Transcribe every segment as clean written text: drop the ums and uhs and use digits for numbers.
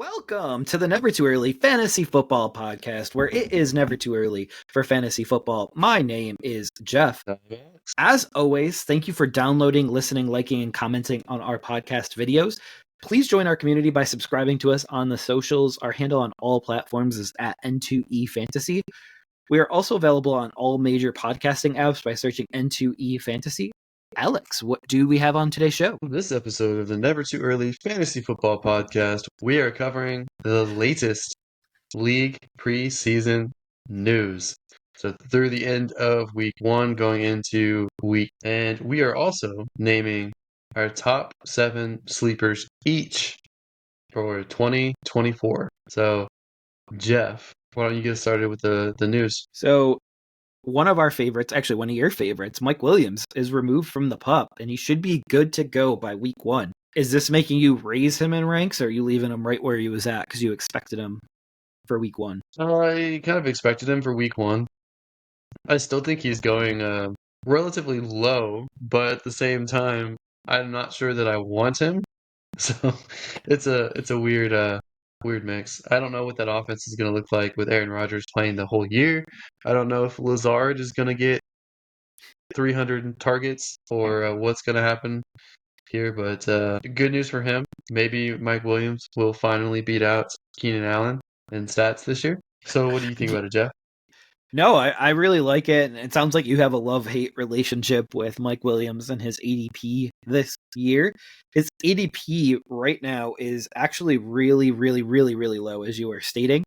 Welcome to the Never Too Early Fantasy Football Podcast, where it is never too early for fantasy football. My name is Jeff. As always, thank you for downloading, listening, liking, and commenting on our podcast videos. Please join our community by subscribing to us on the socials. Our handle on all platforms is at N2E Fantasy. We are also available on all major podcasting apps by searching N2E Fantasy. Alex, what do we have on today's show? This episode of the Never Too Early Fantasy Football Podcast, we are covering the latest league preseason news. So through the end of week 1, going into and we are also naming our top 7 sleepers each for 2024. So Jeff, why don't you get started with the news? So one of our favorites, actually one of your favorites, Mike Williams, is removed from the pup, and he should be good to go by week 1. Is this making you raise him in ranks, or are you leaving him right where he was at because you expected him for week 1? I kind of expected him for week 1. I still think he's going relatively low, but at the same time, I'm not sure that I want him. So it's a weird mix. I don't know what that offense is going to look like with Aaron Rodgers playing the whole year. I don't know if Lazard is going to get 300 targets or what's going to happen here, but good news for him. Maybe Mike Williams will finally beat out Keenan Allen in stats this year. So what do you think about it, Jeff? No, I really like it. And it sounds like you have a love-hate relationship with Mike Williams and his ADP this year. His ADP right now is actually really, really, really, really low, as you were stating.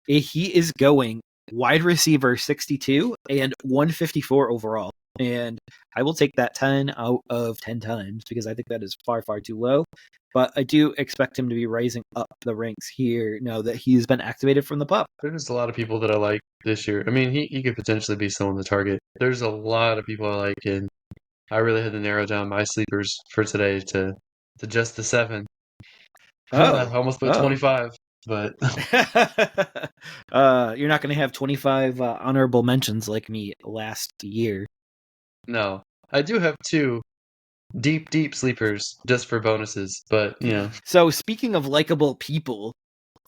He is going wide receiver 62 and 154 overall. And I will take that 10 out of 10 times because I think that is far, far too low. But I do expect him to be rising up the ranks here now that he's been activated from the pup. There's a lot of people that I like this year. I mean, he could potentially be still on the target. There's a lot of people I like, and I really had to narrow down my sleepers for today to just the 7. I almost put 25, but you're not going to have 25 honorable mentions like me last year. no. I do have 2 deep sleepers just for bonuses, but So speaking of likable people,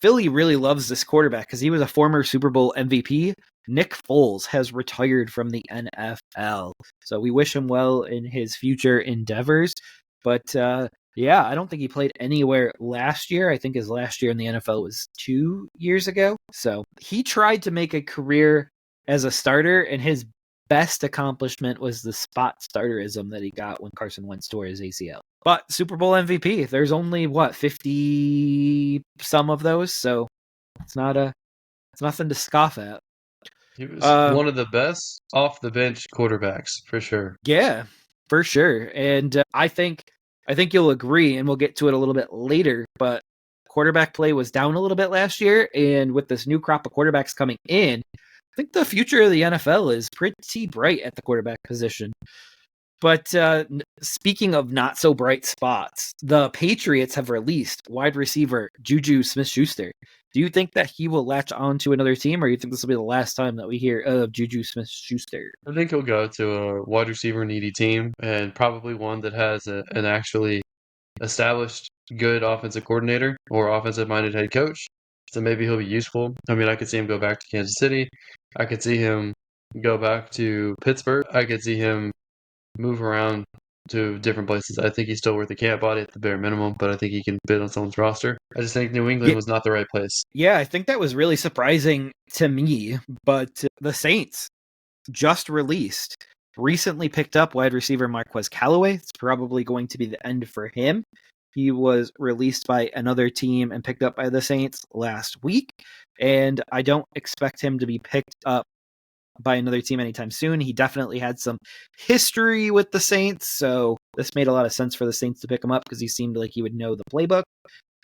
Philly really loves this quarterback because he was a former Super Bowl MVP. Nick Foles has retired from the NFL. So we wish him well in his future endeavors. But yeah, I don't think he played anywhere last year. I think his last year in the NFL was 2 years ago. So he tried to make a career as a starter, and his best accomplishment was the spot starterism that he got when Carson Wentz tore his ACL. But Super Bowl MVP, there's only 50 some of those, so it's nothing to scoff at. he was one of the best off the bench quarterbacks for sure. Yeah, for sure. And I think you'll agree, and we'll get to it a little bit later, but quarterback play was down a little bit last year, and with this new crop of quarterbacks coming in, I think the future of the NFL is pretty bright at the quarterback position. But speaking of not so bright spots, the Patriots have released wide receiver Juju Smith-Schuster. Do you think that he will latch on to another team, or do you think this will be the last time that we hear of Juju Smith-Schuster? I think he'll go to a wide receiver needy team, and probably one that has an actually established good offensive coordinator or offensive-minded head coach. So maybe he'll be useful. I mean, I could see him go back to Kansas City. I could see him go back to Pittsburgh. I could see him move around to different places. I think he's still worth a camp body at the bare minimum, but I think he can fit on someone's roster. I just think New England was not the right place. Yeah, I think that was really surprising to me, but the Saints just recently picked up wide receiver Marquez Callaway. It's probably going to be the end for him. He was released by another team and picked up by the Saints last week, and I don't expect him to be picked up by another team anytime soon. He definitely had some history with the Saints, so this made a lot of sense for the Saints to pick him up because he seemed like he would know the playbook,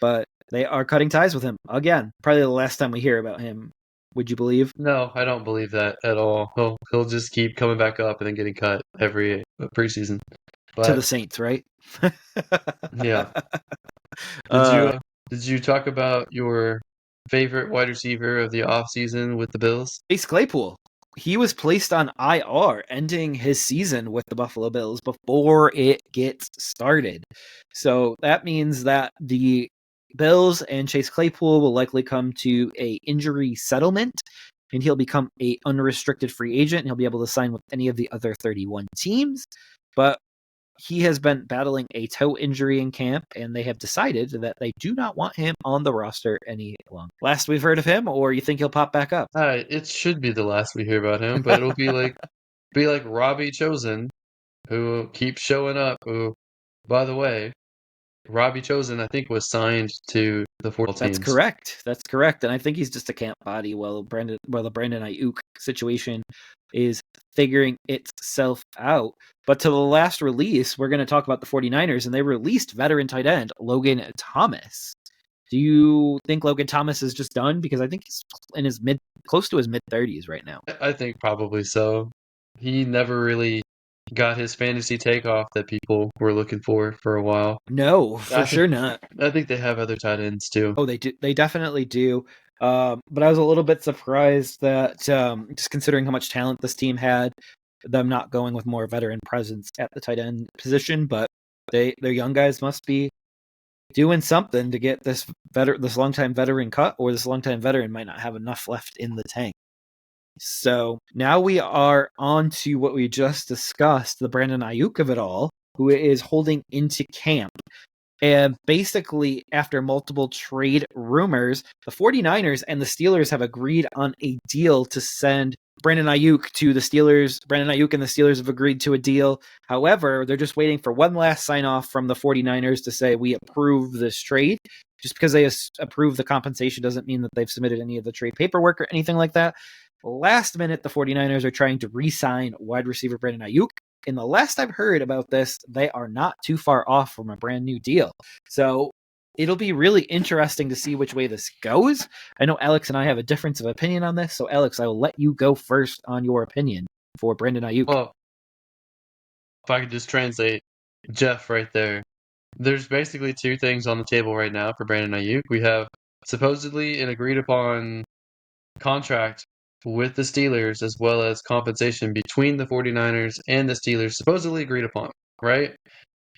but they are cutting ties with him again. Probably the last time we hear about him. Would you believe? No, I don't believe that at all. He'll just keep coming back up and then getting cut every preseason. To the Saints, right? Yeah. Did you talk about your favorite wide receiver of the offseason with the Bills? Chase Claypool. He was placed on IR, ending his season with the Buffalo Bills before it gets started. So that means that the Bills and Chase Claypool will likely come to a injury settlement, and he'll become a unrestricted free agent, and he'll be able to sign with any of the other 31 teams. But he has been battling a toe injury in camp, and they have decided that they do not want him on the roster any longer. Last we've heard of him, or you think he'll pop back up? It should be the last we hear about him, but it'll be like Robbie Chosen, who keeps showing up. Who, by the way, Robbie Chosen, I think, was signed to the 4 That's teams. correct. That's correct. And I think he's just a camp body while the Brandon Ayuk situation is figuring itself out. But to the last release, we're going to talk about the 49ers, and they released veteran tight end Logan Thomas. Do you think Logan Thomas is just done? Because I think he's in his close to his mid-30s right now. I think probably so. He never really got his fantasy takeoff that people were looking for a while. No, for sure not. I think they have other tight ends too. Oh, they do. They definitely do. But I was a little bit surprised that just considering how much talent this team had, them not going with more veteran presence at the tight end position. But their young guys must be doing something to get this longtime veteran cut, or this longtime veteran might not have enough left in the tank. So now we are on to what we just discussed, the Brandon Ayuk of it all, who is holding into camp. And basically, after multiple trade rumors, the 49ers and the Steelers have agreed on a deal to send Brandon Ayuk to the Steelers. Brandon Ayuk and the Steelers have agreed to a deal. However, they're just waiting for one last sign off from the 49ers to say, we approve this trade. Just because they approve the compensation doesn't mean that they've submitted any of the trade paperwork or anything like that. Last minute, the 49ers are trying to re-sign wide receiver Brandon Ayuk. And the last I've heard about this, they are not too far off from a brand new deal. So it'll be really interesting to see which way this goes. I know Alex and I have a difference of opinion on this. So, Alex, I will let you go first on your opinion for Brandon Ayuk. Well, if I could just translate Jeff right there. There's basically two things on the table right now for Brandon Ayuk. We have supposedly an agreed upon contract with the Steelers, as well as compensation between the 49ers and the Steelers, supposedly agreed upon, right?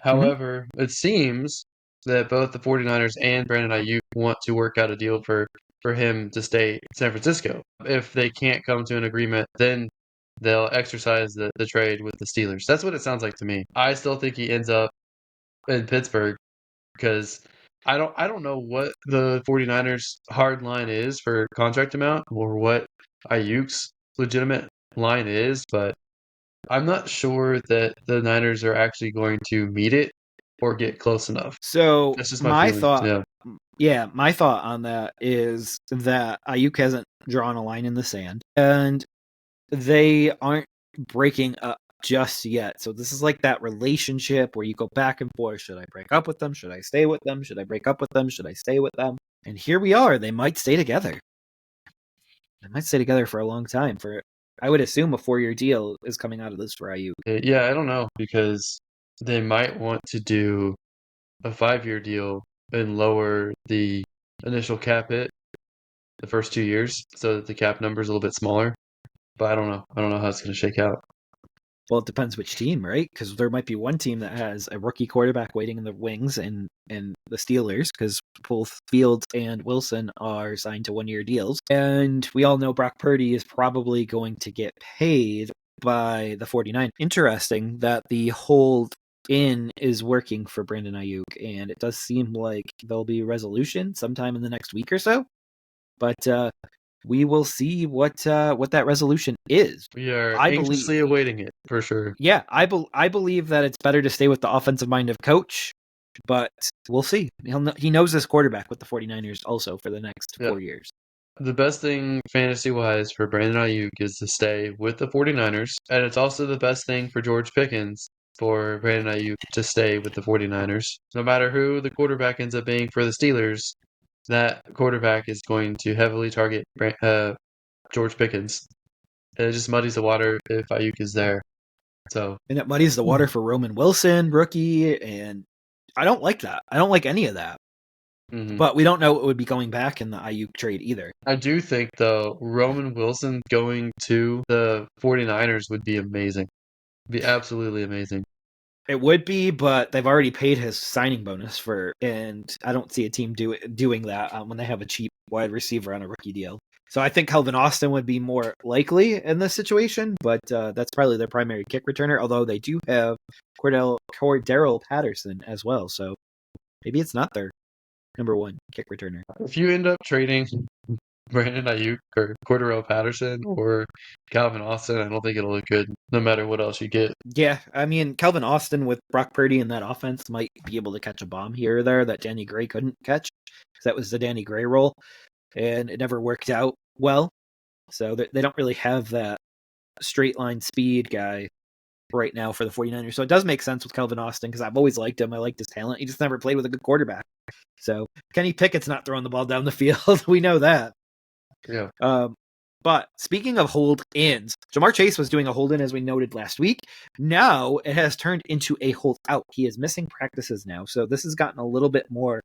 However, it seems that both the 49ers and Brandon Ayuk want to work out a deal for him to stay in San Francisco. If they can't come to an agreement, then they'll exercise the trade with the Steelers. That's what it sounds like to me. I still think he ends up in Pittsburgh because I don't know what the 49ers hard line is for contract amount or what Ayuk's legitimate line is, but I'm not sure that the Niners are actually going to meet it or get close enough. So That's just my feeling. thought, my thought on that is that Ayuk hasn't drawn a line in the sand, and they aren't breaking up just yet. So this is like that relationship where you go back and forth. Should I break up with them? Should I stay with them? Should I break up with them? Should I stay with them? And here we are. They might stay together. They might stay together for a long time. I would assume a 4-year deal is coming out of this for Ayuk. Yeah, I don't know because they might want to do a 5-year deal and lower the initial cap hit the first 2 years so that the cap number is a little bit smaller. But I don't know. I don't know how it's going to shake out. Well, it depends which team, right? Because there might be one team that has a rookie quarterback waiting in the wings, and the Steelers, because both Fields and Wilson are signed to 1-year deals. And we all know Brock Purdy is probably going to get paid by the 49. Interesting that the hold in is working for Brandon Ayuk, and it does seem like there'll be resolution sometime in the next week or so. But we will see what that resolution is. We are anxiously awaiting it, for sure. Yeah, I believe that it's better to stay with the offensive mind of coach, but we'll see. He knows this quarterback with the 49ers also for the next 4 years. The best thing fantasy-wise for Brandon Ayuk is to stay with the 49ers, and it's also the best thing for George Pickens for Brandon Ayuk to stay with the 49ers. No matter who the quarterback ends up being for the Steelers, that quarterback is going to heavily target George Pickens. And it just muddies the water if Ayuk is there. And it muddies the water for Roman Wilson, rookie, and I don't like that. I don't like any of that. Mm-hmm. But we don't know what would be going back in the Ayuk trade either. I do think, though, Roman Wilson going to the 49ers would be amazing. Be absolutely amazing. It would be, but they've already paid his signing bonus and I don't see a team doing that when they have a cheap wide receiver on a rookie deal. So I think Calvin Austin would be more likely in this situation, but that's probably their primary kick returner. Although they do have Cordero Patterson as well, so maybe it's not their number one kick returner. If you end up trading Brandon Ayuk or Cordero Patterson or Calvin Austin, I don't think it'll look good no matter what else you get. Yeah, I mean, Calvin Austin with Brock Purdy in that offense might be able to catch a bomb here or there that Danny Gray couldn't catch, because that was the Danny Gray role, and it never worked out well. So they don't really have that straight line speed guy right now for the 49ers. So it does make sense with Calvin Austin, because I've always liked him. I liked his talent. He just never played with a good quarterback. So Kenny Pickett's not throwing the ball down the field. We know that. Yeah. But speaking of hold-ins, Jamar Chase was doing a hold-in, as we noted last week. Now it has turned into a hold-out. He is missing practices now, so this has gotten a little bit more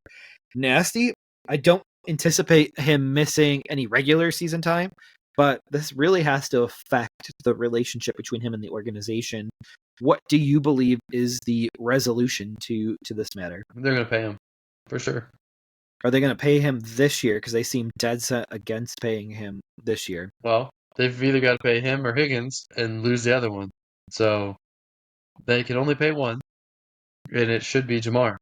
nasty. I don't anticipate him missing any regular season time, but this really has to affect the relationship between him and the organization. What do you believe is the resolution to this matter? They're going to pay him for sure. Are they going to pay him this year? Because they seem dead set against paying him this year. Well, they've either got to pay him or Higgins and lose the other one. So they can only pay one, and it should be Jamar,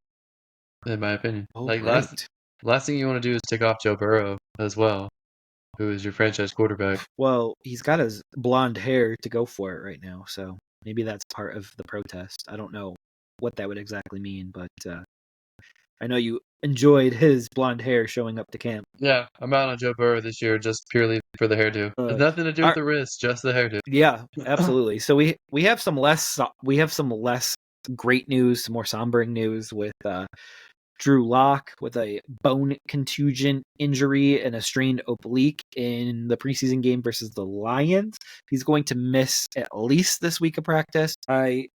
in my opinion. Oh, Like right. last thing you want to do is take off Joe Burrow as well, who is your franchise quarterback. Well, he's got his blonde hair to go for it right now, so maybe that's part of the protest. I don't know what that would exactly mean, but I know you enjoyed his blonde hair showing up to camp. Yeah, I'm out on Joe Burrow this year just purely for the hairdo. Has nothing to do with Our, the wrist, just the hairdo. yeah, absolutely. So we have some less great news, some more sombering news with Drew Lock with a bone contusion injury and a strained oblique in the preseason game versus the Lions. He's going to miss at least this week of practice. I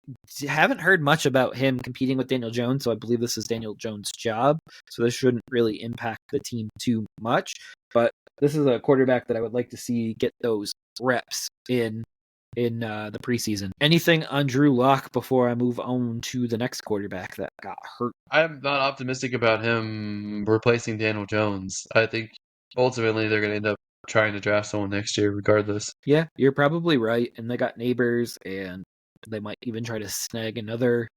haven't heard much about him competing with Daniel Jones, so I believe this is Daniel Jones' job. So this shouldn't really impact the team too much. But this is a quarterback that I would like to see get those reps in the preseason. Anything on Drew Lock before I move on to the next quarterback that got hurt? I'm not optimistic about him replacing Daniel Jones. I think ultimately they're going to end up trying to draft someone next year regardless. Yeah, you're probably right. And they got neighbors, and they might even try to snag another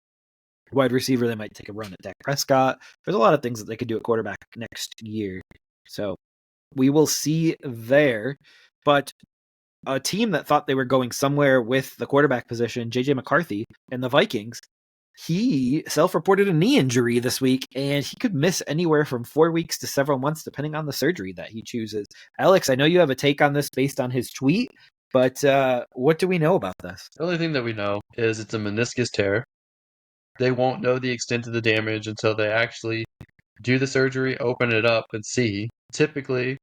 wide receiver. They might take a run at Dak Prescott. There's a lot of things that they could do at quarterback next year. So we will see there. But a team that thought they were going somewhere with the quarterback position, JJ McCarthy and the Vikings, he self-reported a knee injury this week, and he could miss anywhere from 4 weeks to several months, depending on the surgery that he chooses. Alex, I know you have a take on this based on his tweet, but what do we know about this? The only thing that we know is it's a meniscus tear. They won't know the extent of the damage until they actually do the surgery, open it up, and see. Typically,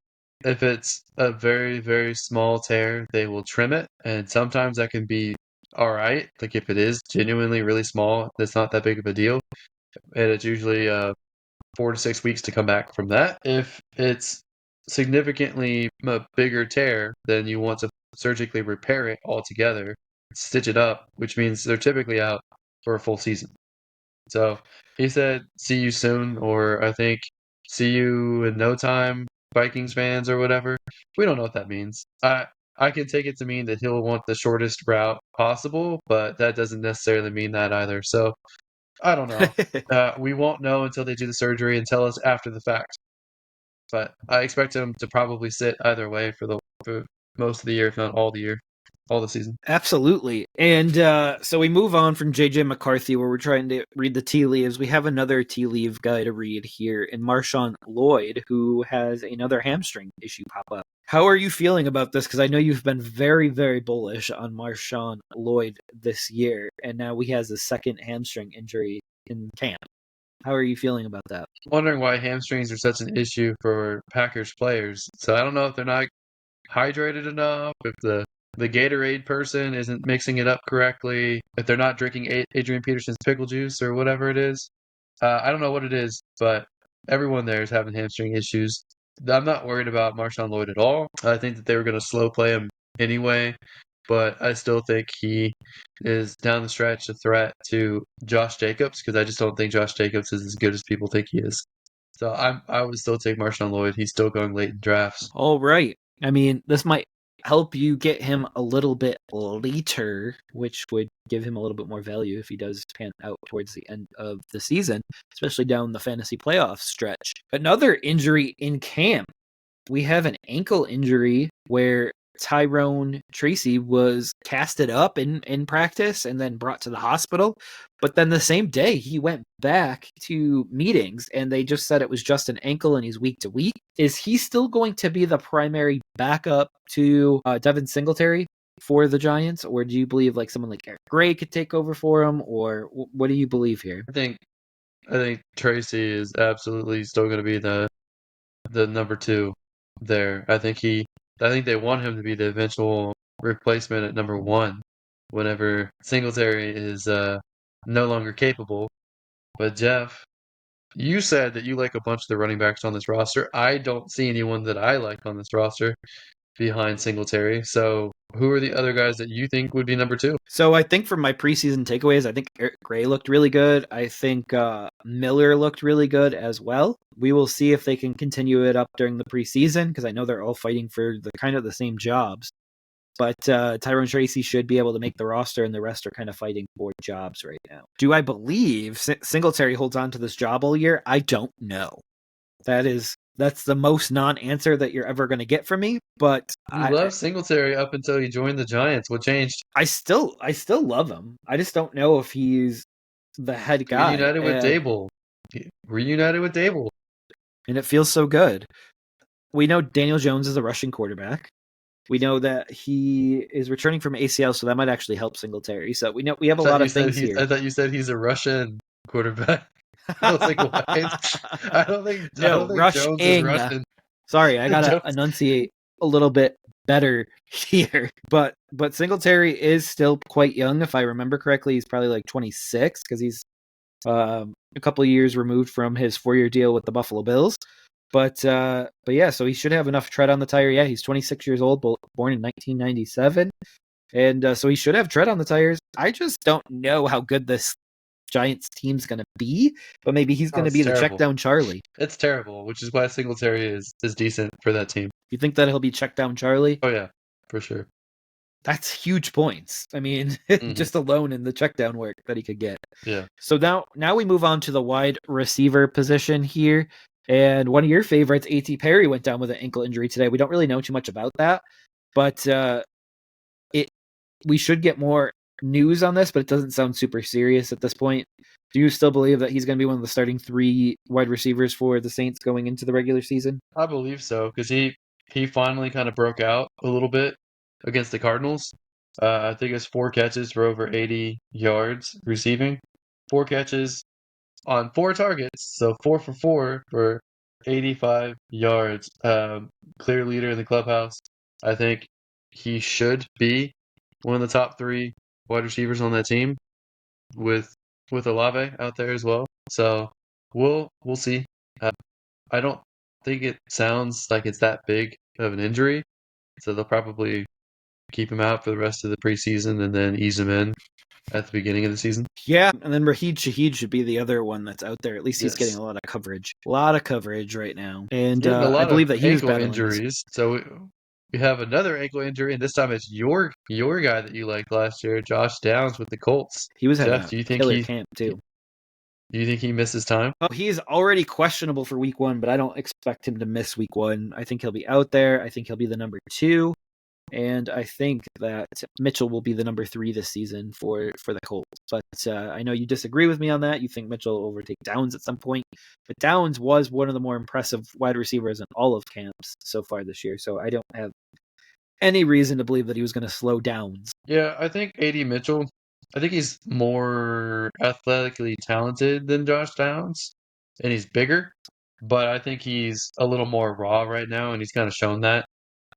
if it's a very, very small tear, they will trim it, and sometimes that can be all right. Like if it is genuinely really small, it's not that big of a deal, and it's usually 4 to 6 weeks to come back from that. If it's significantly a bigger tear, then you want to surgically repair it altogether, stitch it up, which means they're typically out for a full season. So he said, "See you soon," or I think, "See you in no time," Vikings fans or whatever. We don't know what that means. I can take it to mean that he'll want the shortest route possible, but that doesn't necessarily mean that either. So I don't know. We won't know until they do the surgery and tell us after the fact. But I expect him to probably sit either way for most of the year, if not all the year, all the season. Absolutely. And so we move on from JJ McCarthy, where we're trying to read the tea leaves. We have another tea leaf guy to read here in Marshawn Lloyd, who has another hamstring issue pop up. How are you feeling about this? Because I know you've been very, very bullish on Marshawn Lloyd this year, and now he has a second hamstring injury in camp. How are you feeling about that? Wondering why hamstrings are such an issue for Packers players. So I don't know if they're not hydrated enough, if the Gatorade person isn't mixing it up correctly, if they're not drinking Adrian Peterson's pickle juice or whatever it is. I don't know what it is, but everyone there is having hamstring issues. I'm not worried about Marshawn Lloyd at all. I think that they were going to slow play him anyway, but I still think he is down the stretch a threat to Josh Jacobs because I just don't think Josh Jacobs is as good as people think he is. So I would still take Marshawn Lloyd. He's still going late in drafts. All right. I mean, this might help you get him a little bit later, which would give him a little bit more value if he does pan out towards the end of the season, especially down the fantasy playoff stretch. Another injury in camp. We have an ankle injury where Tyrone Tracy was casted up in practice and then brought to the hospital. But then the same day, he went back to meetings and they just said it was just an ankle and he's week to week. Is he still going to be the primary backup to Devin Singletary for the Giants? Or do you believe like someone like Eric Gray could take over for him? Or what do you believe here? I think Tracy is absolutely still going to be the number two there. I think they want him to be the eventual replacement at number one whenever Singletary is no longer capable. But Jeff, you said that you like a bunch of the running backs on this roster. I don't see anyone that I like on this roster behind Singletary. So who are the other guys that you think would be number two? So I think from my preseason takeaways, I think Eric Gray looked really good. I think Miller looked really good as well. We will see if they can continue it up during the preseason because I know they're all fighting for the kind of the same jobs. But Tyrone Tracy should be able to make the roster, and the rest are kind of fighting for jobs right now. Do I believe Singletary holds on to this job all year? I don't know. That's the most non-answer that you're ever going to get from me. But You loved Singletary up until you joined the Giants. What changed? I still love him. I just don't know if he's the head guy. Reunited with Dable. Reunited with Dable. And it feels so good. We know Daniel Jones is a rushing quarterback. We know that he is returning from ACL, so that might actually help Singletary. So we have a lot of things here. I thought you said he's a Russian quarterback. I was like, what? I don't think Jones is Russian. Sorry, I gotta enunciate a little bit better here. But Singletary is still quite young, if I remember correctly. He's probably like 26 because he's a couple of years removed from his 4-year deal with the Buffalo Bills. But yeah, so he should have enough tread on the tire. Yeah, he's 26 years old, born in 1997. And so he should have tread on the tires. I just don't know how good this Giants team's going to be, but maybe he's going to be the check down Charlie. It's terrible, which is why Singletary is decent for that team. You think that he'll be check down Charlie? Oh, yeah, for sure. That's huge points. I mean, just alone in the check down work that he could get. Yeah. So now we move on to the wide receiver position here. And one of your favorites, A.T. Perry, went down with an ankle injury today. We don't really know too much about that, but we should get more news on this, but it doesn't sound super serious at this point. Do you still believe that he's going to be one of the starting 3 wide receivers for the Saints going into the regular season? I believe so, because he finally kind of broke out a little bit against the Cardinals. I think it's 4 catches for over 80 yards receiving. 4 catches on 4 targets, so 4 for 85 yards. Clear leader in the clubhouse. I think he should be one of the top 3 wide receivers on that team, with Olave out there as well. So we'll see. I don't think it sounds like it's that big of an injury, so they'll probably keep him out for the rest of the preseason and then ease him in at the beginning of the season. Yeah, and then Raheed Shaheed should be the other one that's out there. At least he's getting a lot of coverage. A lot of coverage right now. And I believe that he was battling injuries. So we have another ankle injury, and this time it's your guy that you liked last year, Josh Downs with the Colts. He was having a killer camp too. Do you think he misses time? Oh, he's already questionable for week 1, but I don't expect him to miss week 1. I think he'll be out there. I think he'll be the number 2. And I think that Mitchell will be the number 3 this season for the Colts. But I know you disagree with me on that. You think Mitchell will overtake Downs at some point. But Downs was one of the more impressive wide receivers in all of camps so far this year. So I don't have any reason to believe that he was going to slow Downs. Yeah, I think A.D. Mitchell, I think he's more athletically talented than Josh Downs. And he's bigger. But I think he's a little more raw right now, and he's kind of shown that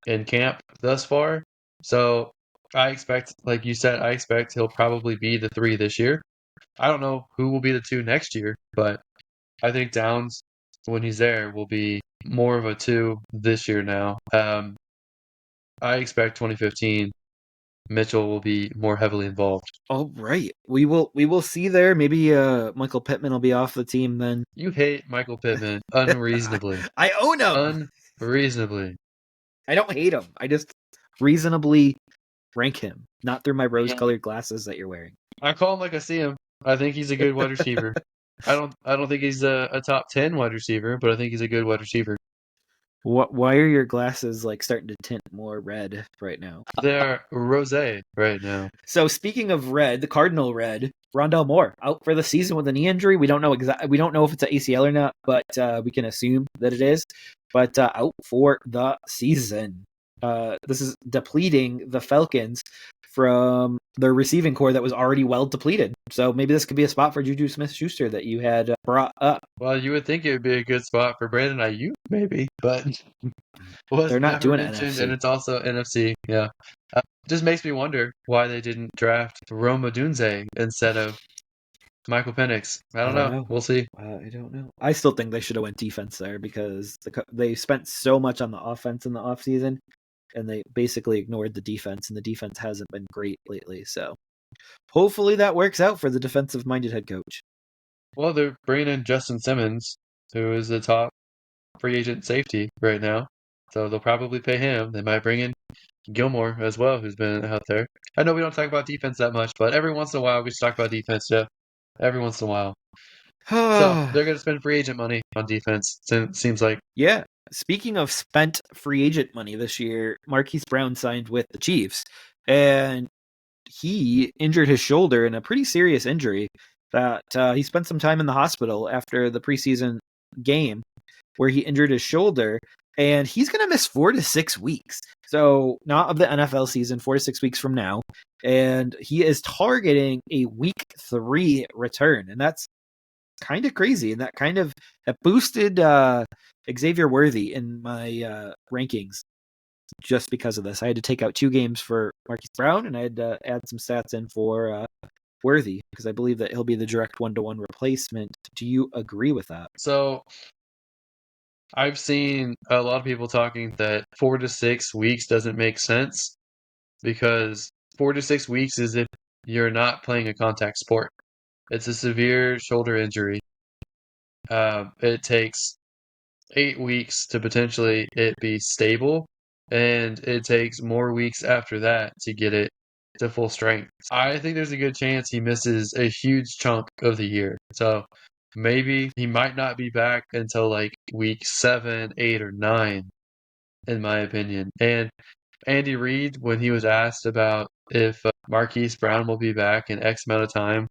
in camp thus far. So I expect, like you said, he'll probably be the 3 this year. I don't know who will be the 2 next year, but I think Downs, when he's there, will be more of a 2 this year now. I expect 2015 Mitchell will be more heavily involved. All right, we will see there. Maybe Michael Pittman will be off the team then. You hate Michael Pittman I, unreasonably. I own him. Unreasonably. I don't hate him. I just reasonably rank him, not through my Yeah. rose-colored glasses that you're wearing. I call him like I see him. I think he's a good wide receiver. I don't think he's a top 10 wide receiver, but I think he's a good wide receiver. Why are your glasses like starting to tint more red right now? They're rosé right now. So speaking of red, the Cardinal red, Rondell Moore out for the season with a knee injury. We don't know exactly. We don't know if it's an ACL or not, but we can assume that it is. But out for the season. This is depleting the Falcons from their receiving core that was already well depleted. So maybe this could be a spot for Juju Smith-Schuster that you had brought up. Well, you would think it would be a good spot for Brandon Ayuk, maybe, but was They're not never doing mentioned, and NFC. it's also NFC. Yeah, just makes me wonder why they didn't draft Rome Odunze instead of Michael Penix. I I don't don't know. know. We'll see. I don't know. I still think they should have went defense there because they spent so much on the offense in the offseason and they basically ignored the defense, and the defense hasn't been great lately. So hopefully that works out for the defensive-minded head coach. Well, they're bringing in Justin Simmons, who is the top free agent safety right now, so they'll probably pay him. They might bring in Gilmore as well, who's been out there. I know we don't talk about defense that much, but every once in a while we should talk about defense, Jeff. Every once in a while. So they're going to spend free agent money on defense. It seems like. Yeah. Speaking of spent free agent money this year, Marquise Brown signed with the Chiefs, and he injured his shoulder in a pretty serious injury that he spent some time in the hospital after the preseason game where he injured his shoulder, and he's going to miss 4 to 6 weeks. So, not of the NFL season, 4 to 6 weeks from now. And he is targeting a week 3 return. And that's kind of crazy. And that kind of boosted Xavier Worthy in my rankings just because of this. I had to take out 2 games for Marquise Brown, and I had to add some stats in for Worthy because I believe that he'll be the direct 1-to-1 replacement. Do you agree with that? So I've seen a lot of people talking that 4 to 6 weeks doesn't make sense because 4 to 6 weeks is if you're not playing a contact sport. It's a severe shoulder injury. It takes 8 weeks to potentially it be stable, and it takes more weeks after that to get it to full strength. I think there's a good chance he misses a huge chunk of the year. So maybe he might not be back until like week 7, 8, or 9, in my opinion. And Andy Reid, when he was asked about if Marquise Brown will be back in X amount of time,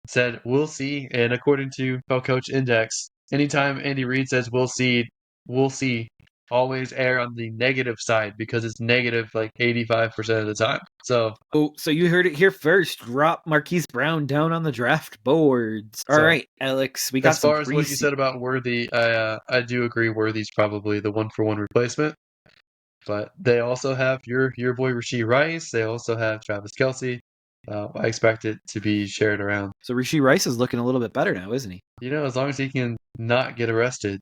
said, "We'll see." And according to Coach Index, anytime Andy Reid says we'll see, always err on the negative side because it's negative like 85% of the time. So, So you heard it here first. Drop Marquise Brown down on the draft boards. All so right, Alex, we got as some far as what you said about Worthy, I do agree Worthy's probably the 1-for-1 replacement. But they also have your boy Rasheed Rice. They also have Travis Kelce. I expect it to be shared around. So Rishi Rice is looking a little bit better now, isn't he? As long as he can not get arrested,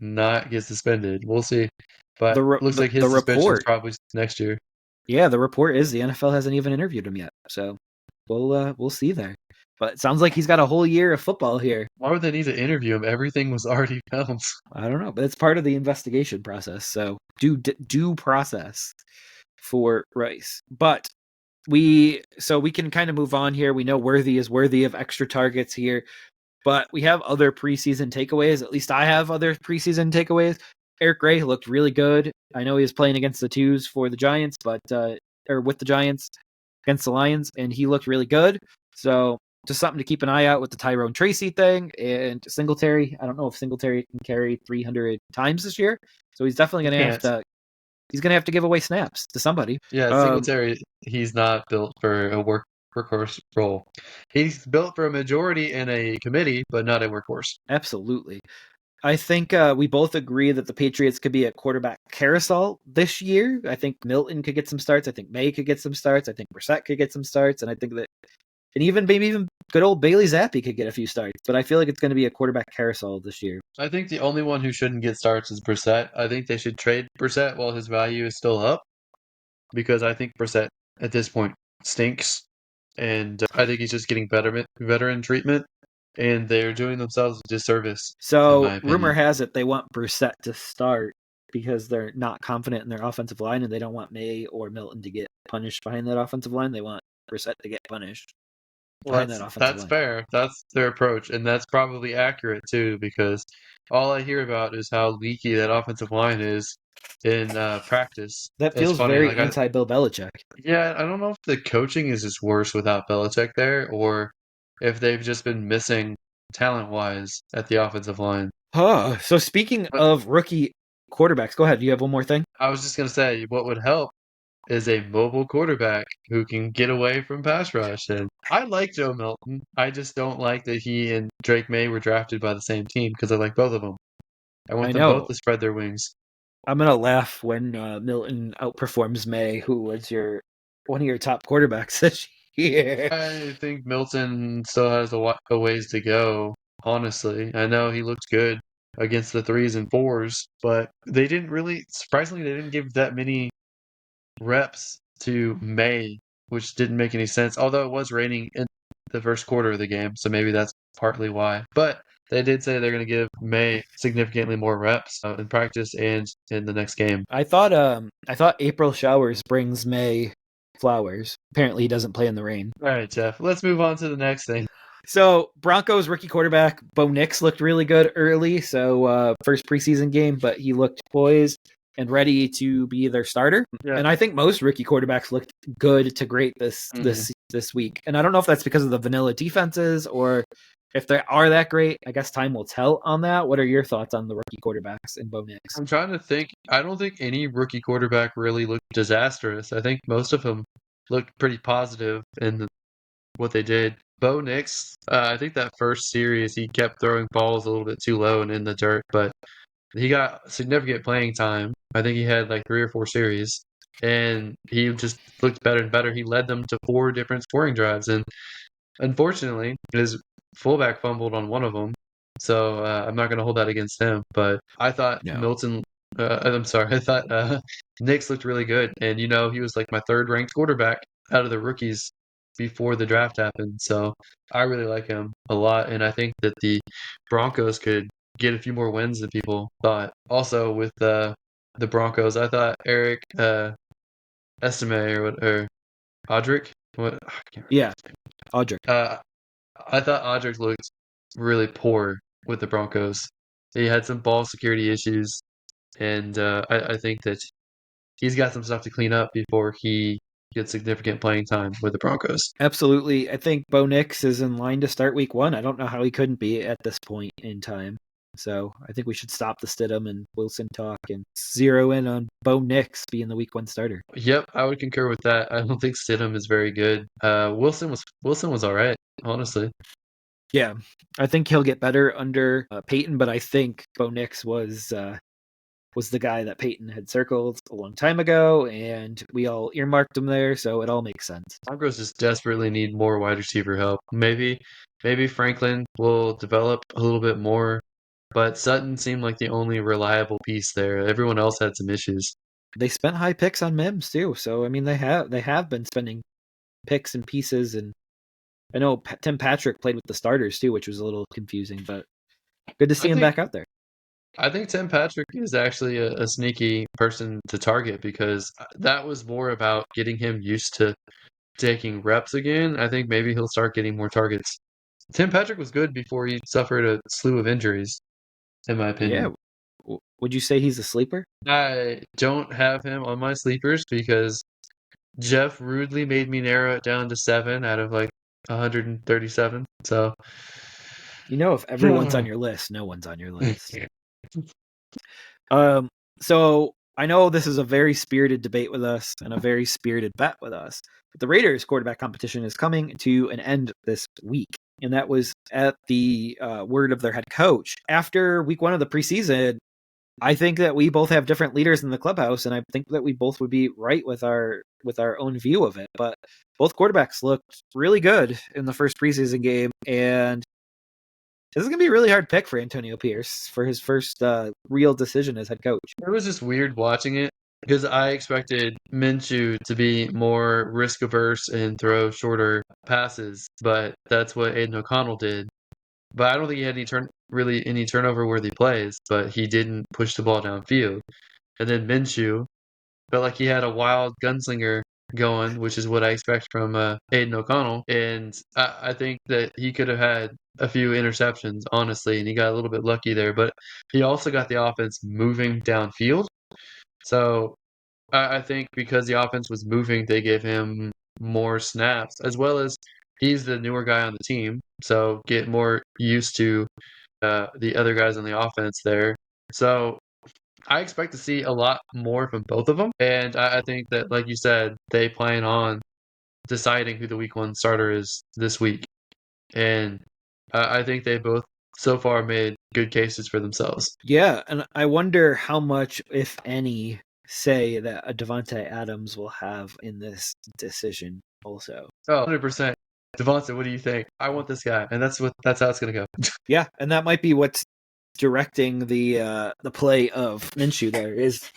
not get suspended, we'll see. But looks like The his suspension is report, probably next year. yeah, the report is the NFL hasn't even interviewed him yet. So we'll see there. But it sounds like he's got a whole year of football here. Why would they need to interview him? Everything was already filmed. I don't know, but it's part of the investigation process. So due process for Rice. But we can kind of move on here. We know Worthy is worthy of extra targets here, but we have other preseason takeaways. At least I have other preseason takeaways. Eric Gray looked really good. I know he was playing against the twos for the Giants, or with the Giants against the Lions, and he looked really good. So just something to keep an eye out with the Tyrone Tracy thing and Singletary. I don't know if Singletary can carry 300 times this year, so he's definitely going to have to. He's going to have to give away snaps to somebody. Yeah, Singletary, he's not built for a workhorse role. He's built for a majority in a committee, but not a workhorse. Absolutely. I think we both agree that the Patriots could be a quarterback carousel this year. I think Milton could get some starts. I think May could get some starts. I think Brissett could get some starts. And I think that, and even maybe even good old Bailey Zappi could get a few starts. But I feel like it's going to be a quarterback carousel this year. I think the only one who shouldn't get starts is Brissett. I think they should trade Brissett while his value is still up, because I think Brissett at this point stinks, and I think he's just getting veteran treatment, and they're doing themselves a disservice, in So my rumor opinion. has it they want Brissett to start because they're not confident in their offensive line and they don't want May or Milton to get punished behind that offensive line. They want Brissett to get punished Well, behind that offensive that's line. fair. That's their approach, and that's probably accurate too, because all I hear about is how leaky that offensive line is in practice. That It's feels funny, very anti Bill Belichick. yeah, I don't know if the coaching is just worse without Belichick there, or if they've just been missing talent-wise at the offensive line. Huh. So speaking But of rookie quarterbacks, go ahead. Do you have one more thing? I was just gonna say, what would help is a mobile quarterback who can get away from pass rush. And I like Joe Milton. I just don't like that he and Drake May were drafted by the same team because I like both of them. I want I them both know. to spread their wings. I'm gonna laugh when Milton outperforms May, who was your one of your top quarterbacks this year. I think Milton still has a ways to go, honestly. I know he looked good against the threes and fours, but they didn't really, surprisingly, they didn't give that many reps to May, which didn't make any sense. Although it was raining in the first quarter of the game, so maybe that's partly why. But they did say they're going to give May significantly more reps in practice and in the next game. I thought April showers brings May flowers. Apparently he doesn't play in the rain. All right, Jeff. Let's move on to the next thing. So Broncos rookie quarterback Bo Nix looked really good early. So first preseason game, but he looked poised and ready to be their starter. Yeah. And I think most rookie quarterbacks looked good to great this Mhm. this week. And I don't know if that's because of the vanilla defenses or if they are that great. I guess time will tell on that. What are your thoughts on the rookie quarterbacks and Bo Nix? I'm trying to think. I don't think any rookie quarterback really looked disastrous. I think most of them looked pretty positive in what they did. Bo Nix, I think that first series he kept throwing balls a little bit too low and in the dirt, but he got significant playing time. I think he had like 3 or 4 series, and he just looked better and better. He led them to 4 different scoring drives, and unfortunately, his fullback fumbled on one of them. So I'm not going to hold that against him. But I thought No. Milton, I'm sorry, I thought Nix looked really good, and he was like my third ranked quarterback out of the rookies before the draft happened. So I really like him a lot, and I think that the Broncos could get a few more wins than people thought. Also, with the Broncos, I thought Eric Estime or Audric, what I can't Yeah, Audric. remember. I thought Audric looked really poor with the Broncos. He had some ball security issues, and I think that he's got some stuff to clean up before he gets significant playing time with the Broncos. Absolutely. I think Bo Nix is in line to start week one. I don't know how he couldn't be at this point in time. So I think we should stop the Stidham and Wilson talk and zero in on Bo Nix being the week one starter. Yep, I would concur with that. I don't think Stidham is very good. Wilson was all right, honestly. Yeah, I think he'll get better under Peyton, but I think Bo Nix was the guy that Peyton had circled a long time ago, and we all earmarked him there, so it all makes sense. Broncos just desperately need more wide receiver help. Maybe Franklin will develop a little bit more, but Sutton seemed like the only reliable piece there. Everyone else had some issues. They spent high picks on Mims too, so I mean they have been spending picks and pieces, and I know Tim Patrick played with the starters too, which was a little confusing, but good to I see him think back out there. I think Tim Patrick is actually a sneaky person to target because that was more about getting him used to taking reps again. I think maybe he'll start getting more targets. Tim Patrick was good before he suffered a slew of injuries, in my Yeah, opinion. would you say he's a sleeper? I don't have him on my sleepers because Jeff rudely made me narrow it down to 7 out of like 137. So, If everyone's on your list, no one's on your list. Um, so I know this is a very spirited debate with us and a very spirited bet with us, but the Raiders quarterback competition is coming to an end this week. And that was at the word of their head coach. After week one of the preseason, I think that we both have different leaders in the clubhouse, and I think that we both would be right with our own view of it. But both quarterbacks looked really good in the first preseason game, and this is going to be a really hard pick for Antonio Pierce for his first real decision as head coach. it was just weird watching it because I expected Minshew to be more risk averse and throw shorter passes, but that's what Aiden O'Connell did. But I don't think he had really any turnover worthy plays, but he didn't push the ball downfield. And then Minshew felt like he had a wild gunslinger going, which is what I expect from Aiden O'Connell. And I think that he could have had a few interceptions, honestly, and he got a little bit lucky there. But he also got the offense moving downfield. So I think because the offense was moving, they gave him more snaps, as well as he's the newer guy on the team. So get more used to the other guys on the offense there. So I expect to see a lot more from both of them. And I think that, like you said, they plan on deciding who the week one starter is this week. And I think they both so far made good cases for themselves. Yeah, and I wonder how much, if any, say that a Devontae Adams will have in this decision also. Oh, 100%. Devonta, what do you think? I want this guy, and that's how it's gonna go. Yeah, and that might be what's directing the play of Minshew there is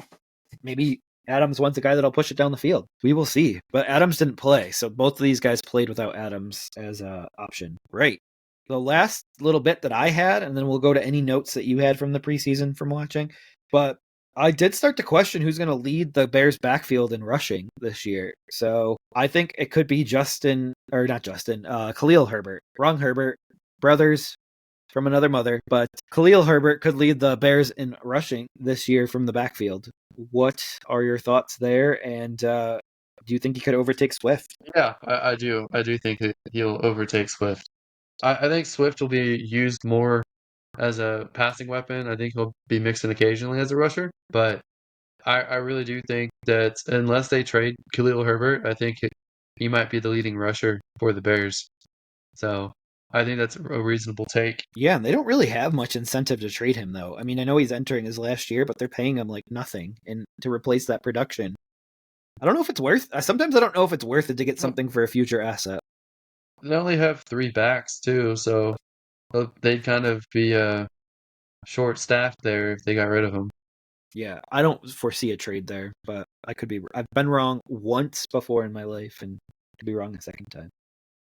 maybe Adams wants a guy that'll push it down the field. We will see. But Adams didn't play, so both of these guys played without Adams as an option. Right. The last little bit that I had, and then we'll go to any notes that you had from the preseason from watching. But I did start to question who's going to lead the Bears backfield in rushing this year. So I think it could be Khalil Herbert. Wrong Herbert. Brothers from another mother. But Khalil Herbert could lead the Bears in rushing this year from the backfield. What are your thoughts there? And do you think he could overtake Swift? Yeah, I do. I do think that he'll overtake Swift. I think Swift will be used more as a passing weapon. I think he'll be mixed in occasionally as a rusher, but I really do think that unless they trade Khalil Herbert, I think he might be the leading rusher for the Bears. So I think that's a reasonable take. Yeah, and they don't really have much incentive to trade him, though. I mean, I know he's entering his last year, but they're paying him like nothing and to replace that production. I don't know if it's worth. Sometimes I don't know if it's worth it to get something for a future asset. They only have three backs too, so they'd kind of be short staffed there if they got rid of him. Yeah, I don't foresee a trade there, but I could be. I've been wrong once before in my life, and could be wrong a second time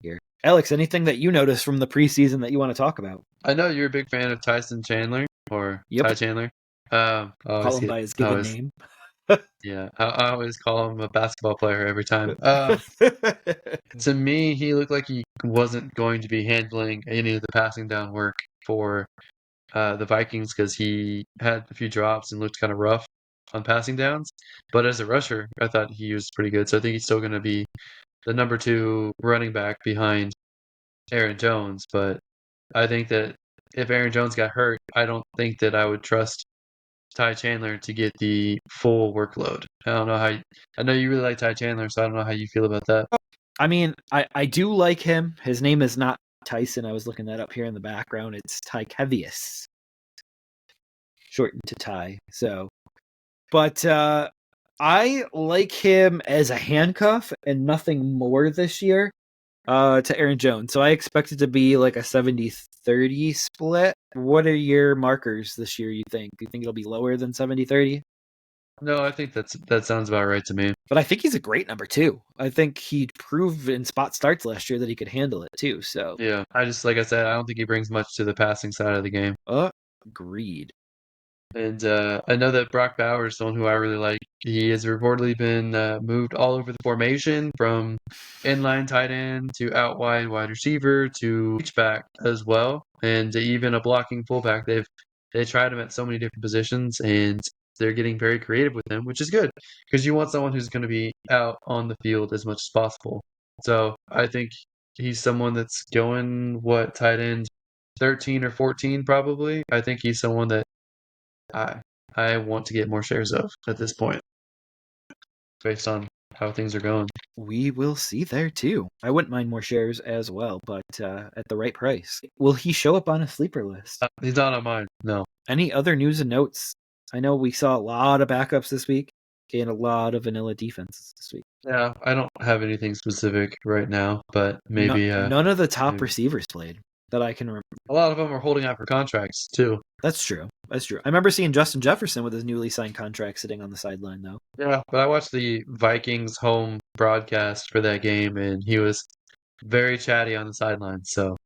here. Alex, anything that you noticed from the preseason that you want to talk about? I know you're a big fan of Tyson Chandler or Yep, Ty Chandler. I call always him get by his I given always name. yeah, I always call him a basketball player every time. To me, he looked like he wasn't going to be handling any of the passing down work for the Vikings because he had a few drops and looked kind of rough on passing downs. But as a rusher, I thought he was pretty good. So I think he's still going to be the number two running back behind Aaron Jones. But I think that if Aaron Jones got hurt, I don't think that I would trust Ty Chandler to get the full workload. I don't know how. I know you really like Ty Chandler, so I don't know how you feel about that. I mean, I do like him. His name is not Tyson. I was looking that up here in the background. It's Tykevius, shortened to Ty. So, but I like him as a handcuff and nothing more this year to Aaron Jones. So I expect it to be like a 70-30 split. What are your markers this year, you think? Do you think it'll be lower than 70-30? No, I think that sounds about right to me. But I think he's a great number two. I think he proved in spot starts last year that he could handle it too. So, Yeah, I just like I said, I don't think he brings much to the passing side of the game. agreed. And I know that Brock Bowers, someone who I really like, he has reportedly been moved all over the formation from inline tight end to out wide receiver to H-back as well, and even a blocking fullback. They tried him at so many different positions, and they're getting very creative with him, which is good because you want someone who's going to be out on the field as much as possible. So I think he's someone that's going tight end 13 or 14 probably. I think he's someone that I I want to get more shares of at this point, based on how things are going. We will see there too. I wouldn't mind more shares as well, but at the right price. Will he show up on a sleeper list? He's not on mine. No. Any other news and notes? I know we saw a lot of backups this week and a lot of vanilla defenses this week. Yeah, I don't have anything specific right now, but maybe None of the top maybe. receivers played that I can remember. A lot of them are holding out for contracts too. That's true. That's true. I remember seeing Justin Jefferson with his newly signed contract sitting on the sideline, though. Yeah, but I watched the Vikings home broadcast for that game, and he was very chatty on the sidelines. So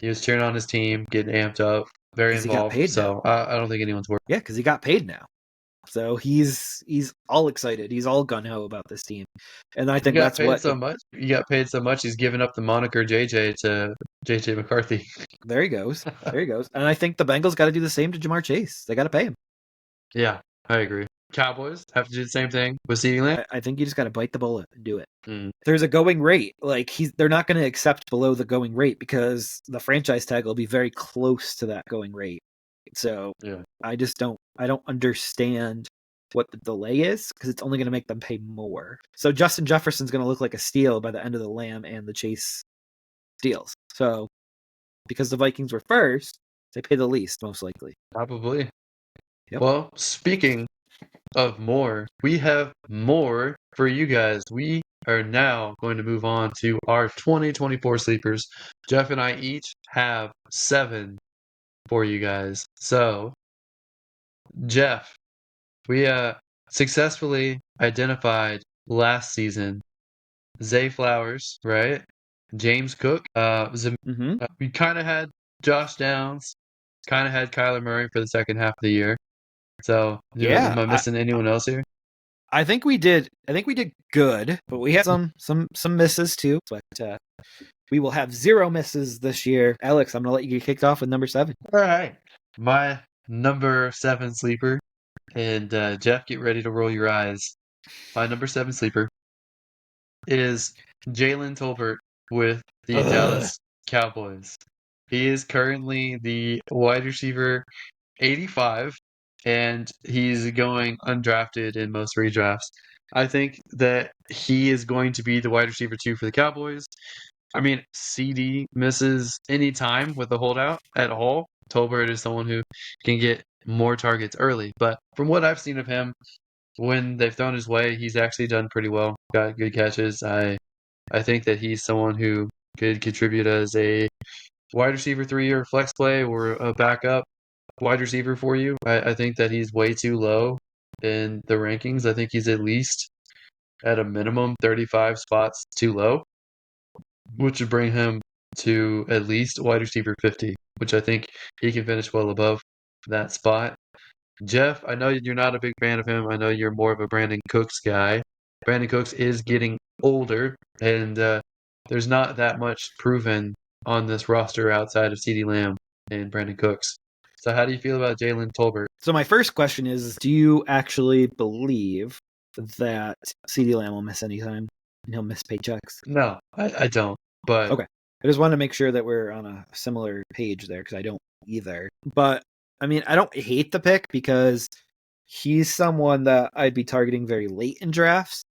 he was cheering on his team, getting amped up, very Because he got involved. paid now. So I don't think anyone's worried. Yeah, because he got paid now. So he's all excited. He's all gun ho about this team, and I He think got that's paid what. so much. He got paid so much. He's given up the moniker JJ to JJ McCarthy. There he goes. There he goes. And I think the Bengals got to do the same to Jamar Chase. They got to pay him. Yeah, I agree. Cowboys have to do the same thing with CeeDee Lamb. I think you just got to bite the bullet and do it. Mm. There's a going rate. Like they're not going to accept below the going rate because the franchise tag will be very close to that going rate. So Yeah, I don't understand what the delay is because it's only going to make them pay more. So Justin Jefferson's going to look like a steal by the end of the Lamb and the Chase deals. So because the Vikings were first, they pay the least most likely. probably. Yep. Well, speaking of more, we have more for you guys. We are now going to move on to our 2024 sleepers. Jeff and I each have 7 for you guys. So, Jeff, we successfully identified last season Zay Flowers, right? James Cook. Mm-hmm. We kind of had Josh Downs, kind of had Kyler Murray for the second half of the year. So, Yeah, am I missing anyone else here? I think we did. I think we did good, but we had some misses too. But we will have 0 misses this year. Alex, I'm gonna let you get kicked off with number 7. All right. My number 7 sleeper, and Jeff, get ready to roll your eyes. My number 7 sleeper is Jalen Tolbert with the Ugh. Dallas Cowboys. He is currently the wide receiver 85, and he's going undrafted in most redrafts. I think that he is going to be the wide receiver 2 for the Cowboys. I mean, CD misses any time with the holdout at all. Tolbert is someone who can get more targets early, but from what I've seen of him, when they've thrown his way, he's actually done pretty well. Got good catches. I think that he's someone who could contribute as a wide receiver 3 or flex play or a backup wide receiver for you. I think that he's way too low in the rankings. I think he's at least at a minimum 35 spots too low, which would bring him to at least wide receiver 50, which I think he can finish well above that spot. Jeff, I know you're not a big fan of him. I know you're more of a Brandon Cooks guy. Brandon Cooks is getting older, and there's not that much proven on this roster outside of CeeDee Lamb and Brandon Cooks. So how do you feel about Jalen Tolbert? So my first question is: do you actually believe that CeeDee Lamb will miss any time and he'll miss paychecks? No, I don't. But Okay, I just want to make sure that we're on a similar page there because I don't either. But I mean, I don't hate the pick because he's someone that I'd be targeting very late in drafts,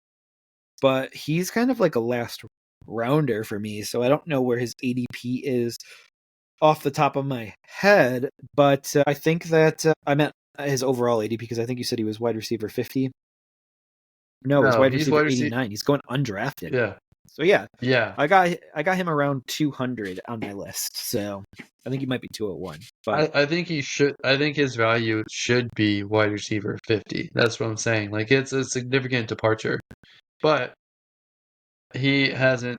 but he's kind of like a last rounder for me. So I don't know where his ADP is off the top of my head, but I think that I meant his overall ADP because I think you said he was wide receiver 50. No, it was no, wide he's receiver wide receiver. 89. He's going undrafted. Yeah, So yeah, yeah. I got him around 200 on my list. So I think he might be 201. But I think he should. I think his value should be wide receiver 50. That's what I'm saying. Like it's a significant departure, but he hasn't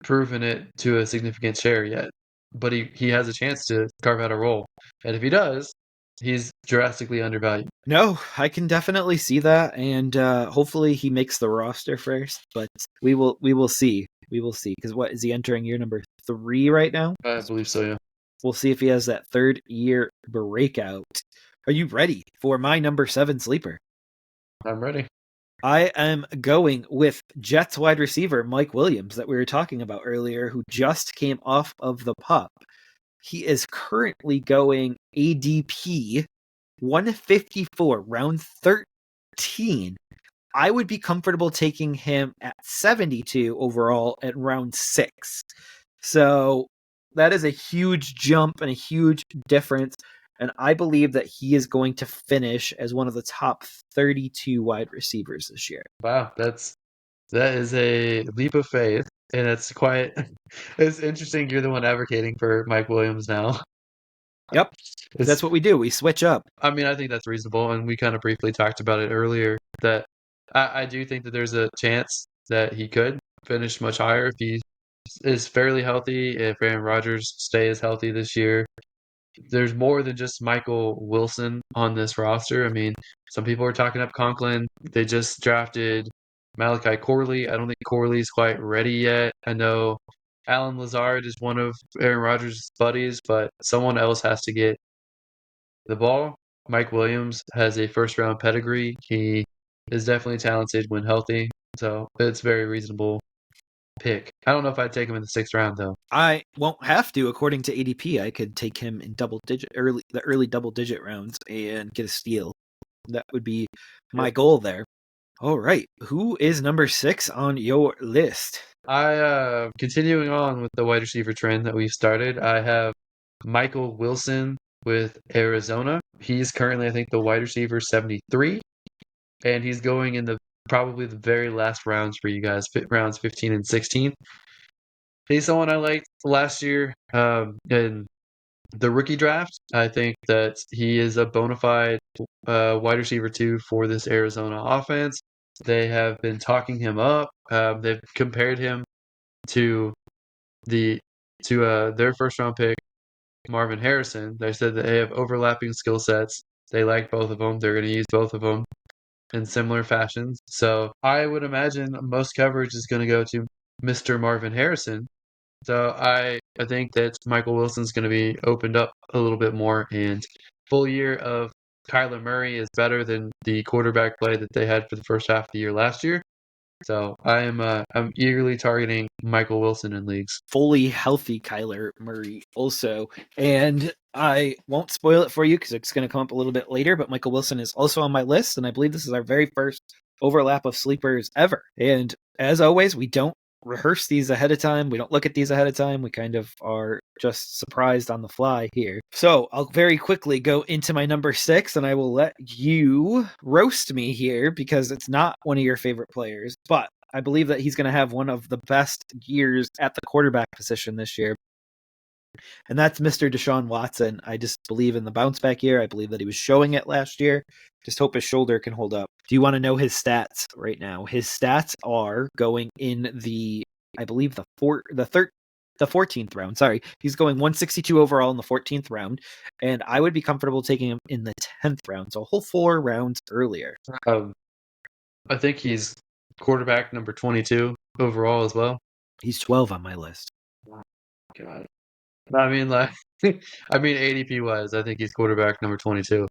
proven it to a significant share yet. But he has a chance to carve out a role, and if he does, he's drastically undervalued. no, I can definitely see that, and hopefully he makes the roster first. But we will see. We will see because what is he entering year number 3 right now? I believe so. Yeah, We'll see if he has that 3rd-year breakout. Are you ready for my number 7 sleeper? I'm ready. I am going with Jets wide receiver Mike Williams that we were talking about earlier, who just came off of the pup. He is currently going ADP 154, round 13. I would be comfortable taking him at 72 overall at round 6. So that is a huge jump and a huge difference. And I believe that he is going to finish as one of the top 32 wide receivers this year. Wow, that is a leap of faith, and it's quite. It's interesting. You're the one advocating for Mike Williams now. Yep, that's what we do. We switch up. I mean, I think that's reasonable, and we kind of briefly talked about it earlier that I do think that there's a chance that he could finish much higher if he is fairly healthy, if Aaron Rodgers stays healthy this year. There's more than just Michael Wilson on this roster. I mean, some people are talking up Conklin. They just drafted Malachi Corley. I don't think Corley's quite ready yet. I know Alan Lazard is one of Aaron Rodgers' buddies, but someone else has to get the ball. Mike Williams has a first round pedigree. He is definitely talented when healthy, so it's a very reasonable pick. I don't know if I'd take him in the 6th round though. I won't have to, according to ADP. I could take him in the early double digit rounds and get a steal. That would be my goal there. All right, who is number 6 on your list? Continuing on with the wide receiver trend that we've started, I have Michael Wilson with Arizona. He's currently, I think, the wide receiver 73, and he's going in the probably the very last rounds for you guys, rounds 15 and 16. He's someone I liked last year in the rookie draft. I think that he is a bona fide wide receiver 2 for this Arizona offense. They have been talking him up. They've compared him to their first round pick, Marvin Harrison. They said that they have overlapping skill sets. They like both of them. They're going to use both of them in similar fashions. So I would imagine most coverage is going to go to Mr. Marvin Harrison. So I think that Michael Wilson's going to be opened up a little bit more, and full year of Kyler Murray is better than the quarterback play that they had for the first half of the year last year. So I'm eagerly targeting Michael Wilson in leagues. Fully healthy Kyler Murray also. And I won't spoil it for you because it's going to come up a little bit later, but Michael Wilson is also on my list, and I believe this is our very first overlap of sleepers ever. And as always, we don't rehearse these ahead of time. We don't look at these ahead of time. We kind of are just surprised on the fly here. So I'll very quickly go into my number 6, and I will let you roast me here because it's not one of your favorite players, but I believe that he's going to have one of the best years at the quarterback position this year. And that's Mr. Deshaun Watson. I just believe in the bounce back year. I believe that he was showing it last year. Just hope his shoulder can hold up. Do you want to know his stats right now? His stats are going in the, I believe the 14th round. Sorry. He's going 162 overall in the 14th round. And I would be comfortable taking him in the 10th round. So a whole 4 rounds earlier. I think he's quarterback number 22 overall as well. He's 12 on my list. God. I mean, like, ADP wise, I think he's quarterback number 22.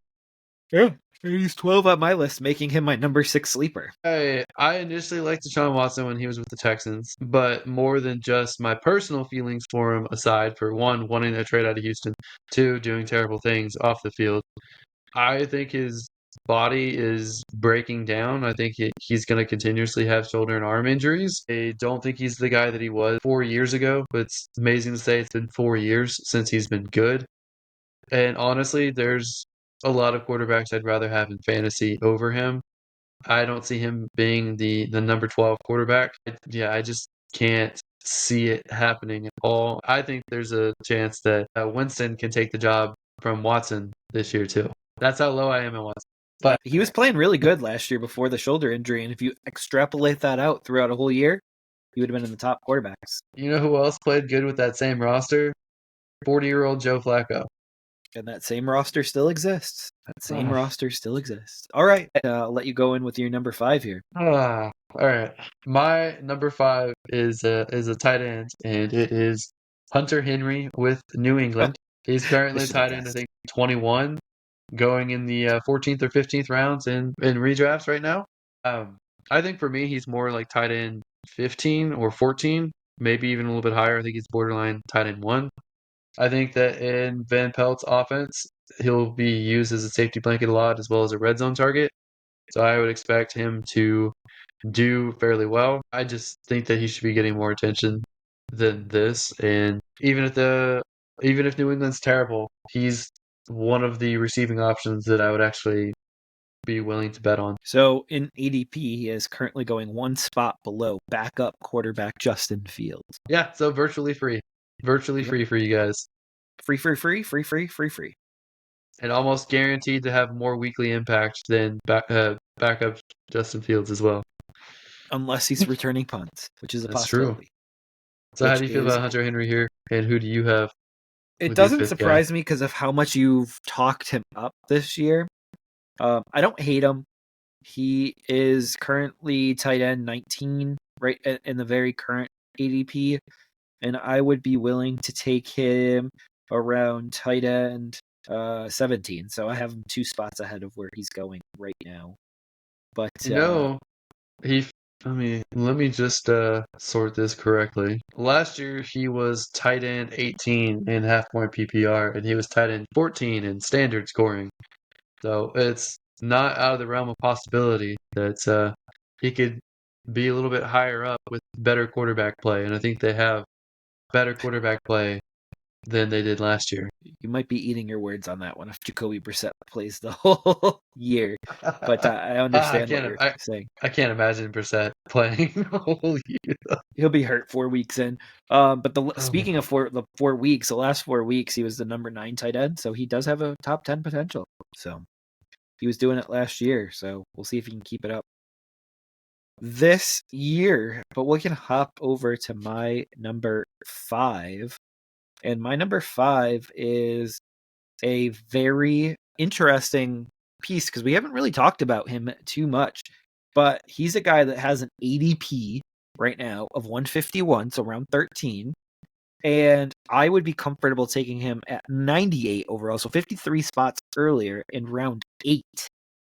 Yeah. He's 12 on my list, making him my number 6 sleeper. I initially liked Deshaun Watson when he was with the Texans, but more than just my personal feelings for him, aside for one, wanting to trade out of Houston, two, doing terrible things off the field, I think his body is breaking down. I think he's going to continuously have shoulder and arm injuries. I don't think he's the guy that he was 4 years ago, but it's amazing to say it's been 4 years since he's been good. And honestly, there's a lot of quarterbacks I'd rather have in fantasy over him. I don't see him being the number 12 quarterback. I just can't see it happening at all. I think there's a chance that Winston can take the job from Watson this year too. That's how low I am at Watson. But he was playing really good last year before the shoulder injury, and if you extrapolate that out throughout a whole year, he would have been in the top quarterbacks. You know who else played good with that same roster? 40-year-old Joe Flacco. And that same roster still exists. All right, I'll let you go in with your number 5 here. All right. My number 5 is a tight end, and it is Hunter Henry with New England. He's currently tight end, I think, 21, going in the 14th or 15th rounds in redrafts right now. I think for me, he's more like tight end 15 or 14, maybe even a little bit higher. I think he's borderline tight end 1. I think that in Van Pelt's offense, he'll be used as a safety blanket a lot as well as a red zone target. So I would expect him to do fairly well. I just think that he should be getting more attention than this. And even if New England's terrible, he's one of the receiving options that I would actually be willing to bet on. So in ADP, he is currently going one spot below backup quarterback Justin Fields. Yeah, so virtually free. Virtually free for you guys. Free. And almost guaranteed to have more weekly impact than backup Justin Fields as well. Unless he's returning punts, which is a That's true. possibility. So how Which do you feel is about Hunter Henry here? And who do you have it with your doesn't fifth guy? surprise me because of how much you've talked him up this year. I don't hate him. He is currently tight end 19, right in the very current ADP, and I would be willing to take him around tight end 17. So I have him 2 spots ahead of where he's going right now. But You know, he. Let me just sort this correctly. Last year he was tight end 18 in half point PPR, and he was tight end 14 in standard scoring. So it's not out of the realm of possibility that he could be a little bit higher up with better quarterback play, and I think they have better quarterback play than they did last year. you might be eating your words on that one if Jacoby Brissett plays the whole year. But I I understand what can't you're saying. I can't imagine Brissett playing the whole year. He'll be hurt 4 weeks in. But Oh my speaking of the 4 weeks, the last 4 weeks he was the number 9 tight end, so he does have a top 10 potential. So he was doing it last year, so we'll see if he can keep it up this year. But we can hop over to my number 5, and my number 5 is a very interesting piece because we haven't really talked about him too much, but he's a guy that has an ADP right now of 151, so around 13. And I would be comfortable taking him at 98 overall, so 53 spots earlier in round 8.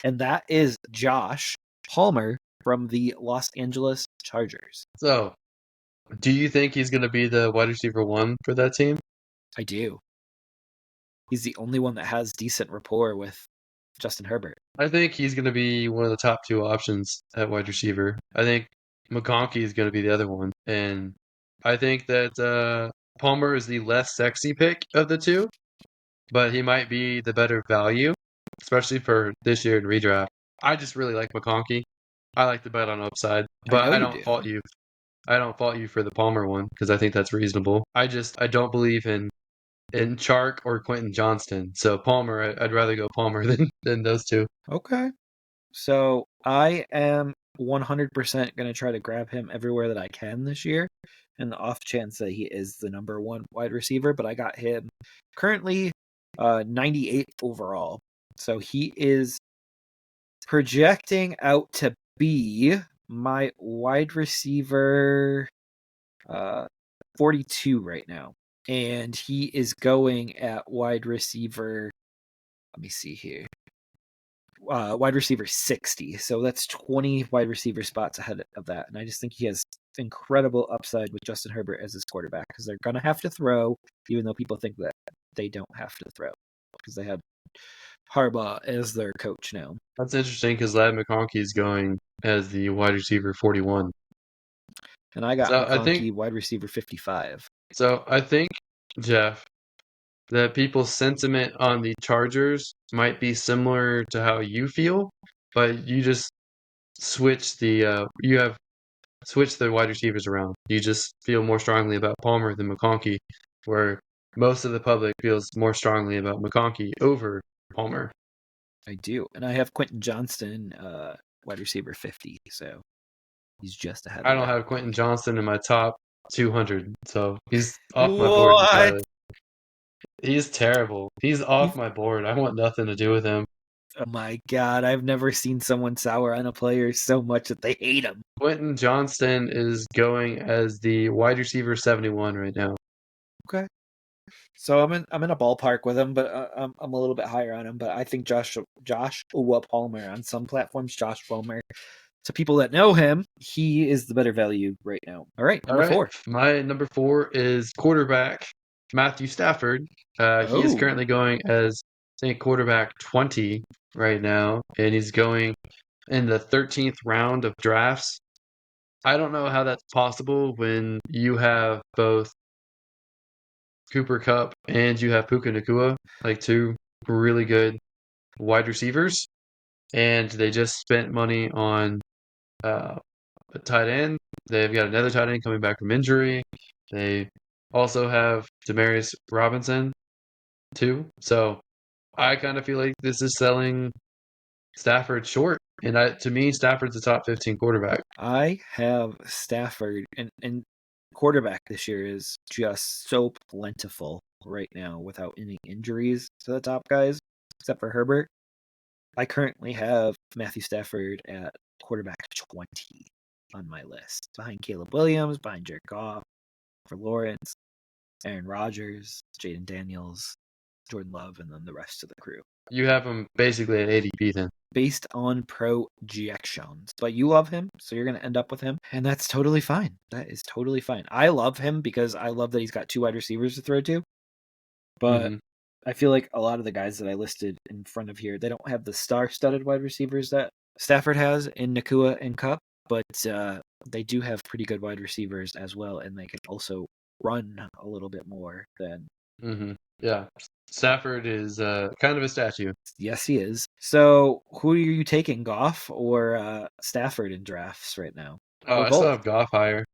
And that is Josh Palmer from the Los Angeles Chargers. So, do you think he's going to be the wide receiver one for that team? I do. He's the only one that has decent rapport with Justin Herbert. I think he's going to be one of the top two options at wide receiver. I think McConkey is going to be the other one. And I think that Palmer is the less sexy pick of the two, but he might be the better value, especially for this year in redraft. I just really like McConkey. I like to bet on upside, I but know I you don't do. fault you. I don't fault you for the Palmer one because I think that's reasonable. I don't believe in Chark or Quentin Johnston. So Palmer, I'd rather go Palmer than those two. Okay. So I am 100% going to try to grab him everywhere that I can this year, in the off chance that he is the number 1 wide receiver. But I got him currently 98th overall. So he is projecting out to be my wide receiver 42 right now. And he is going at wide receiver. Let me see here. Wide receiver 60. So that's 20 wide receiver spots ahead of that. And I just think he has incredible upside with Justin Herbert as his quarterback because they're going to have to throw, even though people think that they don't have to throw because they have Harbaugh as their coach now. That's interesting because Lad McConkey is going as the wide receiver 41. And I got So I think McConkey wide receiver 55. so. I think Jeff that people's sentiment on the Chargers might be similar to how you feel, but you just you have switched the wide receivers around. You just feel more strongly about Palmer than McConkey, where most of the public feels more strongly about McConkey over Palmer. I do. And I have Quentin Johnston wide receiver 50. So he's just ahead I of don't that. have Quentin Johnston in my top 200, so he's off my board What? entirely. He's terrible. He's You, off my board. I want nothing to do with him. oh my God. I've never seen someone sour on a player so much that they hate him. Quentin Johnston is going as the wide receiver 71 right now. Okay. So I'm in a ballpark with him, but I'm a little bit higher on him. But I think Josh Palmer on some platforms, Josh Palmer. To people that know him, he is the better value right now. All right, All number right. 4. My number 4 is quarterback Matthew Stafford. He is Oh, currently going as, I think, quarterback 20 right now, and he's going in the 13th round of drafts. I don't know how that's possible when you have both Cooper Kupp and you have Puka Nacua, like two really good wide receivers, and they just spent money on a tight end. They've got another tight end coming back from injury. They also have Demarius Robinson. too. So I kind of feel like this is selling Stafford short. And to me, Stafford's a top 15 quarterback. I have Stafford, and quarterback this year is just so plentiful right now without any injuries to the top guys, except for Herbert. I currently have Matthew Stafford at quarterback 20 on my list, behind Caleb Williams, behind Jared Goff, for Lawrence, Aaron Rodgers, Jaden Daniels, Jordan Love, and then the rest of the crew. You have him basically at ADP then. Based on projections. But you love him, so you're going to end up with him, and that's totally fine. That is totally fine. I love him because I love that he's got two wide receivers to throw to, but I feel like a lot of the guys that I listed in front of here, they don't have the star-studded wide receivers that Stafford has in Nakua and Cup, but they do have pretty good wide receivers as well, and they can also run a little bit more than. Yeah. Stafford is kind of a statue. Yes, he is. So, who are you taking, Goff or Stafford in drafts right now, Oh, or I still both? have Goff higher.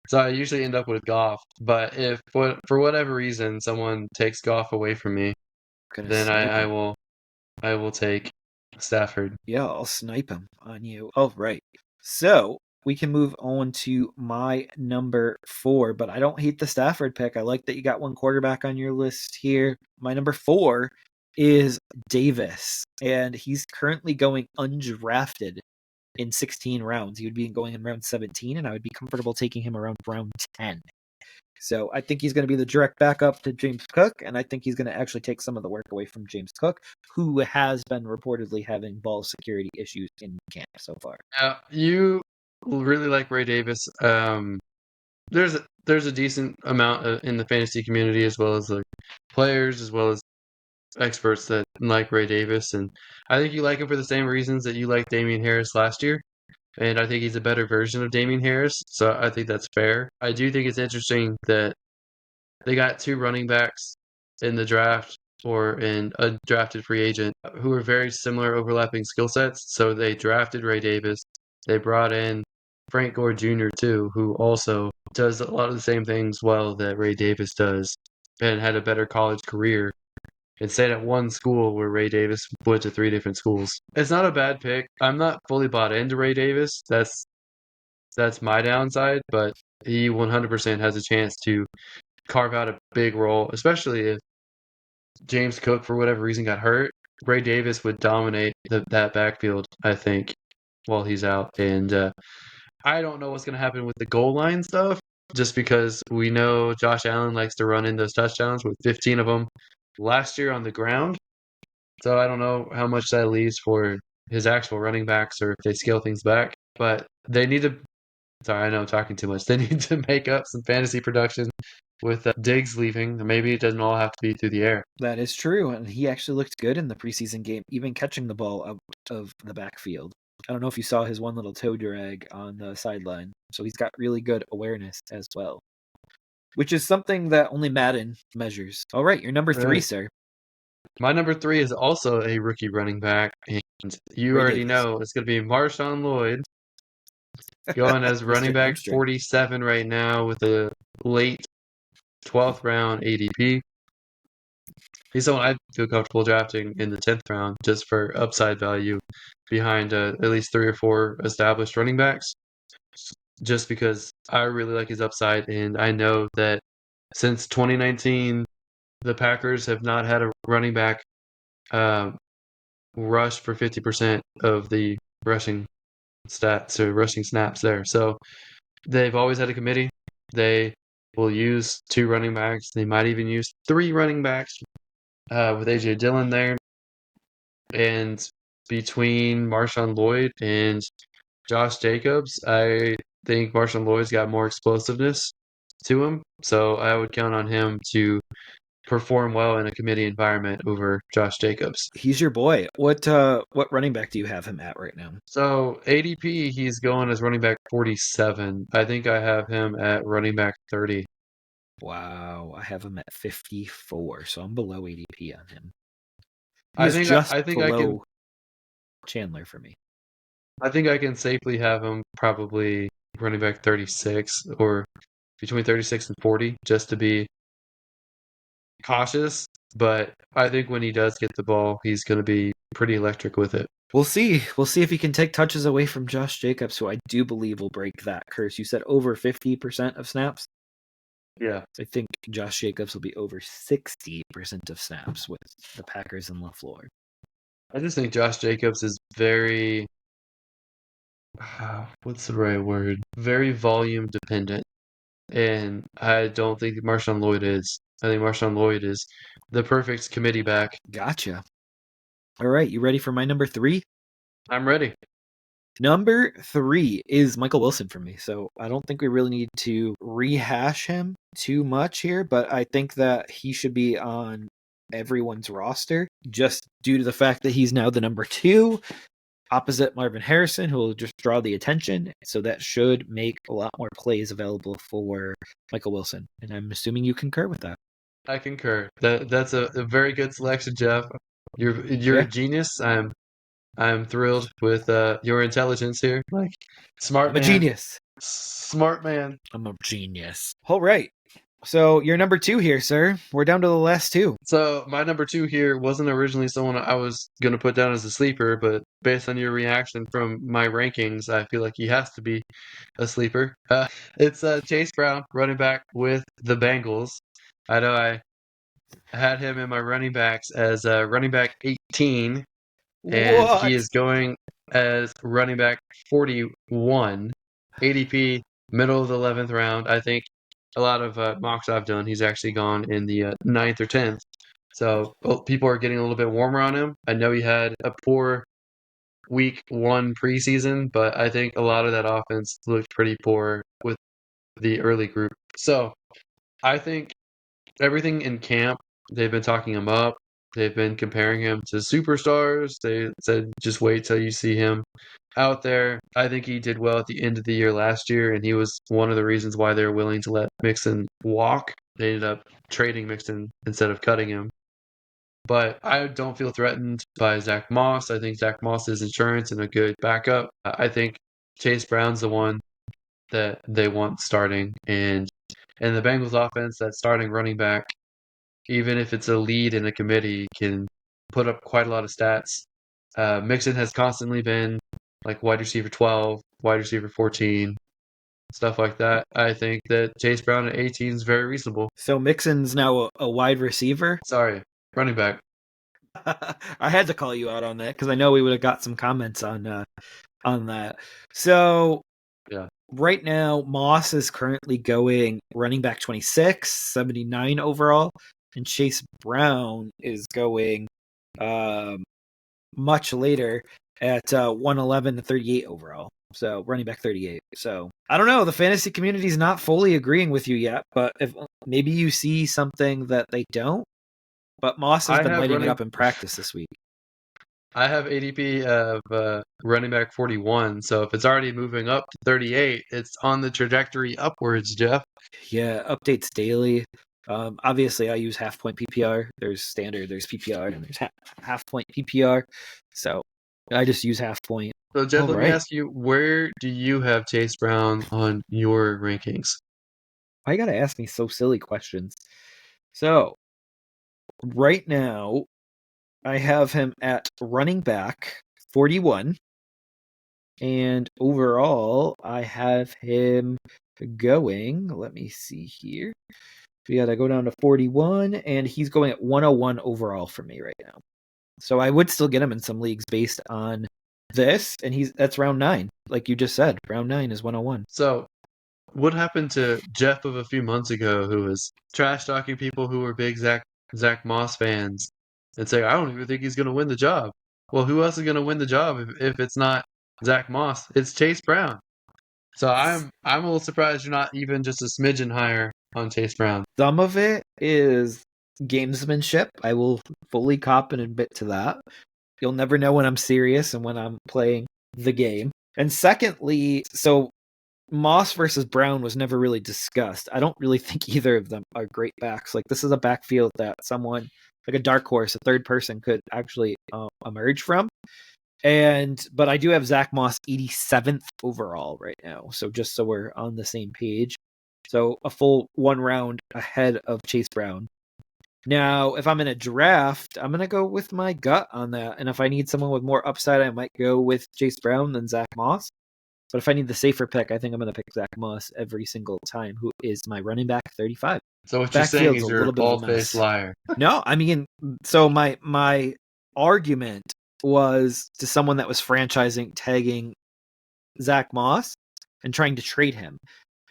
So I usually end up with Goff. But if for whatever reason someone takes Goff away from me, Gonna then snipe him. I will take Stafford. Yeah, I'll snipe him on you. Oh, right. So we can move on to my number 4, but I don't hate the Stafford pick. I like that you got one quarterback on your list here. My number 4 is Davis, and he's currently going undrafted in 16 rounds. He would be going in round 17, and I would be comfortable taking him around round 10. So I think he's going to be the direct backup to James Cook, and I think he's going to actually take some of the work away from James Cook, who has been reportedly having ball security issues in camp so far. Yeah, you really like Ray Davis. There's a decent amount in the fantasy community as well as the players as well as experts that like Ray Davis, and I think you like him for the same reasons that you liked Damian Harris last year. And I think he's a better version of Damian Harris, so I think that's fair. I do think it's interesting that they got two running backs in the draft or in a drafted free agent who are very similar overlapping skill sets. So they drafted Ray Davis. They brought in Frank Gore Jr. too, who also does a lot of the same things well that Ray Davis does and had a better college career and stayed at one school where Ray Davis went to three different schools. It's not a bad pick. I'm not fully bought into Ray Davis. That's my downside, but he 100% has a chance to carve out a big role, especially if James Cook, for whatever reason, got hurt. Ray Davis would dominate that backfield, I think, while he's out. And I don't know what's going to happen with the goal line stuff, just because we know Josh Allen likes to run in those touchdowns with 15 of them last year on the ground. So I don't know how much that leaves for his actual running backs or if they scale things back. But they need to. Sorry, I know I'm talking too much. They need to make up some fantasy production with Diggs leaving. Maybe it doesn't all have to be through the air. That is true, and he actually looked good in the preseason game, even catching the ball out of the backfield. I don't know if you saw his one little toe drag on the sideline, so he's got really good awareness as well, which is something that only Madden measures. All right, you're number 3, Right. sir. My number 3 is also a rookie running back, and you Ray already Davis. know it's going to be Marshawn Lloyd going as running Mr. back Hamstring. 47 right now with a late 12th round ADP. He's someone I feel comfortable drafting in the 10th round just for upside value behind at least three or four established running backs, just because I really like his upside. And I know that since 2019, the Packers have not had a running back uh, rush for 50% of the rushing stats or rushing snaps there. So they've always had a committee. They will use two running backs. They might even use three running backs with AJ Dillon there. And between Marshawn Lloyd and Josh Jacobs, I think Marshawn Lloyd's got more explosiveness to him. So I would count on him to perform well in a committee environment over Josh Jacobs. He's your boy. What running back do you have him at right now? So ADP, he's going as running back 47. I think I have him at running back 30. Wow, I have him at 54, so I'm below ADP on him. He I is think just I think I can below Chandler for me. I think I can safely have him probably running back 36 or between 36 and 40 just to be cautious, but I think when he does get the ball, he's going to be pretty electric with it. We'll see. We'll see if he can take touches away from Josh Jacobs, who I do believe will break that curse. You said over 50% of snaps. Yeah. I think Josh Jacobs will be over 60% of snaps with the Packers and LaFleur. I just think Josh Jacobs is very, what's the right word? Very volume dependent. And I don't think Marshawn Lloyd is. I think Marshawn Lloyd is the perfect committee back. Gotcha. All right, you ready for my number 3? I'm ready. Number 3 is Michael Wilson for me. So I don't think we really need to rehash him too much here, but I think that he should be on everyone's roster just due to the fact that he's now the number 2 opposite Marvin Harrison, who will just draw the attention. So that should make a lot more plays available for Michael Wilson. And I'm assuming you concur with that. I concur. That's a very good selection, Jeff. You're a Yeah, genius. I'm thrilled with your intelligence here. Like smart I'm a man. genius. Smart man. I'm a genius. All right. So you're number 2 here, sir. We're down to the last 2. So my number 2 here wasn't originally someone I was gonna put down as a sleeper, but based on your reaction from my rankings, I feel like he has to be a sleeper. It's Chase Brown, running back with the Bengals. I know I had him in my running backs as running back 18, and he What? is going as running back 41, ADP, middle of the 11th round. I think a lot of mocks I've done, he's actually gone in the 9th or 10th. So people are getting a little bit warmer on him. I know he had a poor week 1 preseason, but I think a lot of that offense looked pretty poor with the early group. So I think everything in camp, they've been talking him up. They've been comparing him to superstars. They said just wait till you see him out there. I think he did well at the end of the year last year, and he was one of the reasons why they were willing to let Mixon walk. They ended up trading Mixon instead of cutting him. But I don't feel threatened by Zach Moss. I think Zach Moss is insurance and a good backup. I think Chase Brown's the one that they want starting, and the Bengals offense, that starting running back, even if it's a lead in a committee, can put up quite a lot of stats. Mixon has constantly been like wide receiver 12, wide receiver 14, stuff like that. I think that Chase Brown at 18 is very reasonable. So Mixon's now a wide receiver? Sorry, running back. I had to call you out on that because I know we would have got some comments on that. So Yeah. right now, Moss is currently going running back 26, 79 overall, and Chase Brown is going much later at 111 to 38 overall. So running back 38. So I don't know. The fantasy community is not fully agreeing with you yet, but if maybe you see something that they don't. But Moss has I been have lighting it running up in practice this week. I have ADP of running back 41, so if it's already moving up to 38, it's on the trajectory upwards, Jeff. Yeah, updates daily. Obviously, I use half point PPR. There's standard, there's PPR, and there's half point PPR. So I just use half point. So, Jeff, All let me right. ask you, where do you have Chase Brown on your rankings? Why you gotta ask me so silly questions? So right now, I have him at running back 41. And overall, I have him going. Let me see here. We got to go down to 41, and he's going at 101 overall for me right now. So I would still get him in some leagues based on this, and that's round 9, like you just said. Round 9 is 101. So, what happened to Jeff of a few months ago who was trash talking people who were big Zach Moss fans and saying, I don't even think he's going to win the job? Well, who else is going to win the job if it's not Zach Moss? It's Chase Brown. So I'm a little surprised you're not even just a smidgen higher on Chase Brown. Some of it is gamesmanship. I will fully cop and admit to that. You'll never know when I'm serious and when I'm playing the game. And secondly, so Moss versus Brown was never really discussed. I don't really think either of them are great backs. Like, this is a backfield that someone like a dark horse, a third person, could actually emerge from. But I do have Zach Moss 87th overall right now. So just so we're on the same page. So a full one round ahead of Chase Brown. Now, if I'm in a draft, I'm going to go with my gut on that. And if I need someone with more upside, I might go with Chase Brown than Zach Moss. But if I need the safer pick, I think I'm going to pick Zach Moss every single time, who is my running back 35. So what you're saying Backfield's is a you're a little bit of a bald-faced mess. liar. No, I mean, so my argument was to someone that was franchising, tagging Zach Moss and trying to trade him.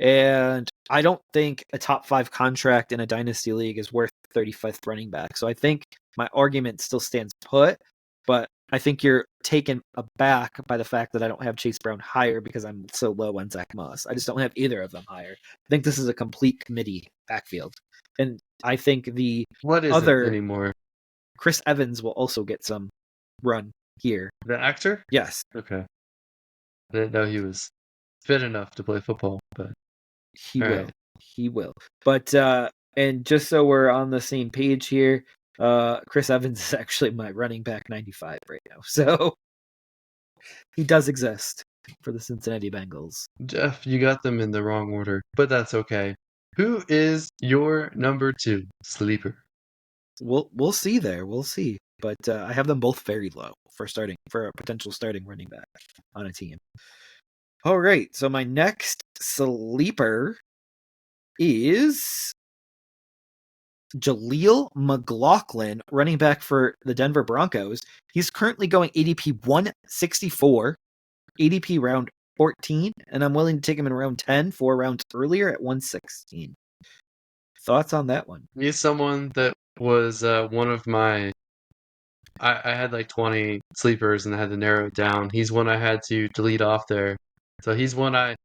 And I don't think a top 5 contract in a dynasty league is worth 35th running back. So I think my argument still stands put, but I think you're taken aback by the fact that I don't have Chase Brown higher because I'm so low on Zach Moss. I just don't have either of them higher. I think this is a complete committee backfield. And I think the What isn't other anymore? Chris Evans will also get some run here. The actor? Yes, Okay. I didn't know he was fit enough to play football, but he all will. right. He will. But and just so we're on the same page here, Chris Evans is actually my running back 95 right now. So he does exist for the Cincinnati Bengals. Jeff, you got them in the wrong order, but that's okay. Who is your number 2 sleeper? We'll see there. We'll see. But I have them both very low for a potential starting running back on a team. All right. So my next sleeper is Jaleel McLaughlin, running back for the Denver Broncos. He's currently going ADP 164, ADP round 14, and I'm willing to take him in round 10, 4 rounds earlier at 116. Thoughts on that one? He's someone that was one of my. I had like 20 sleepers and I had to narrow it down. He's one I had to delete off there. So he's one I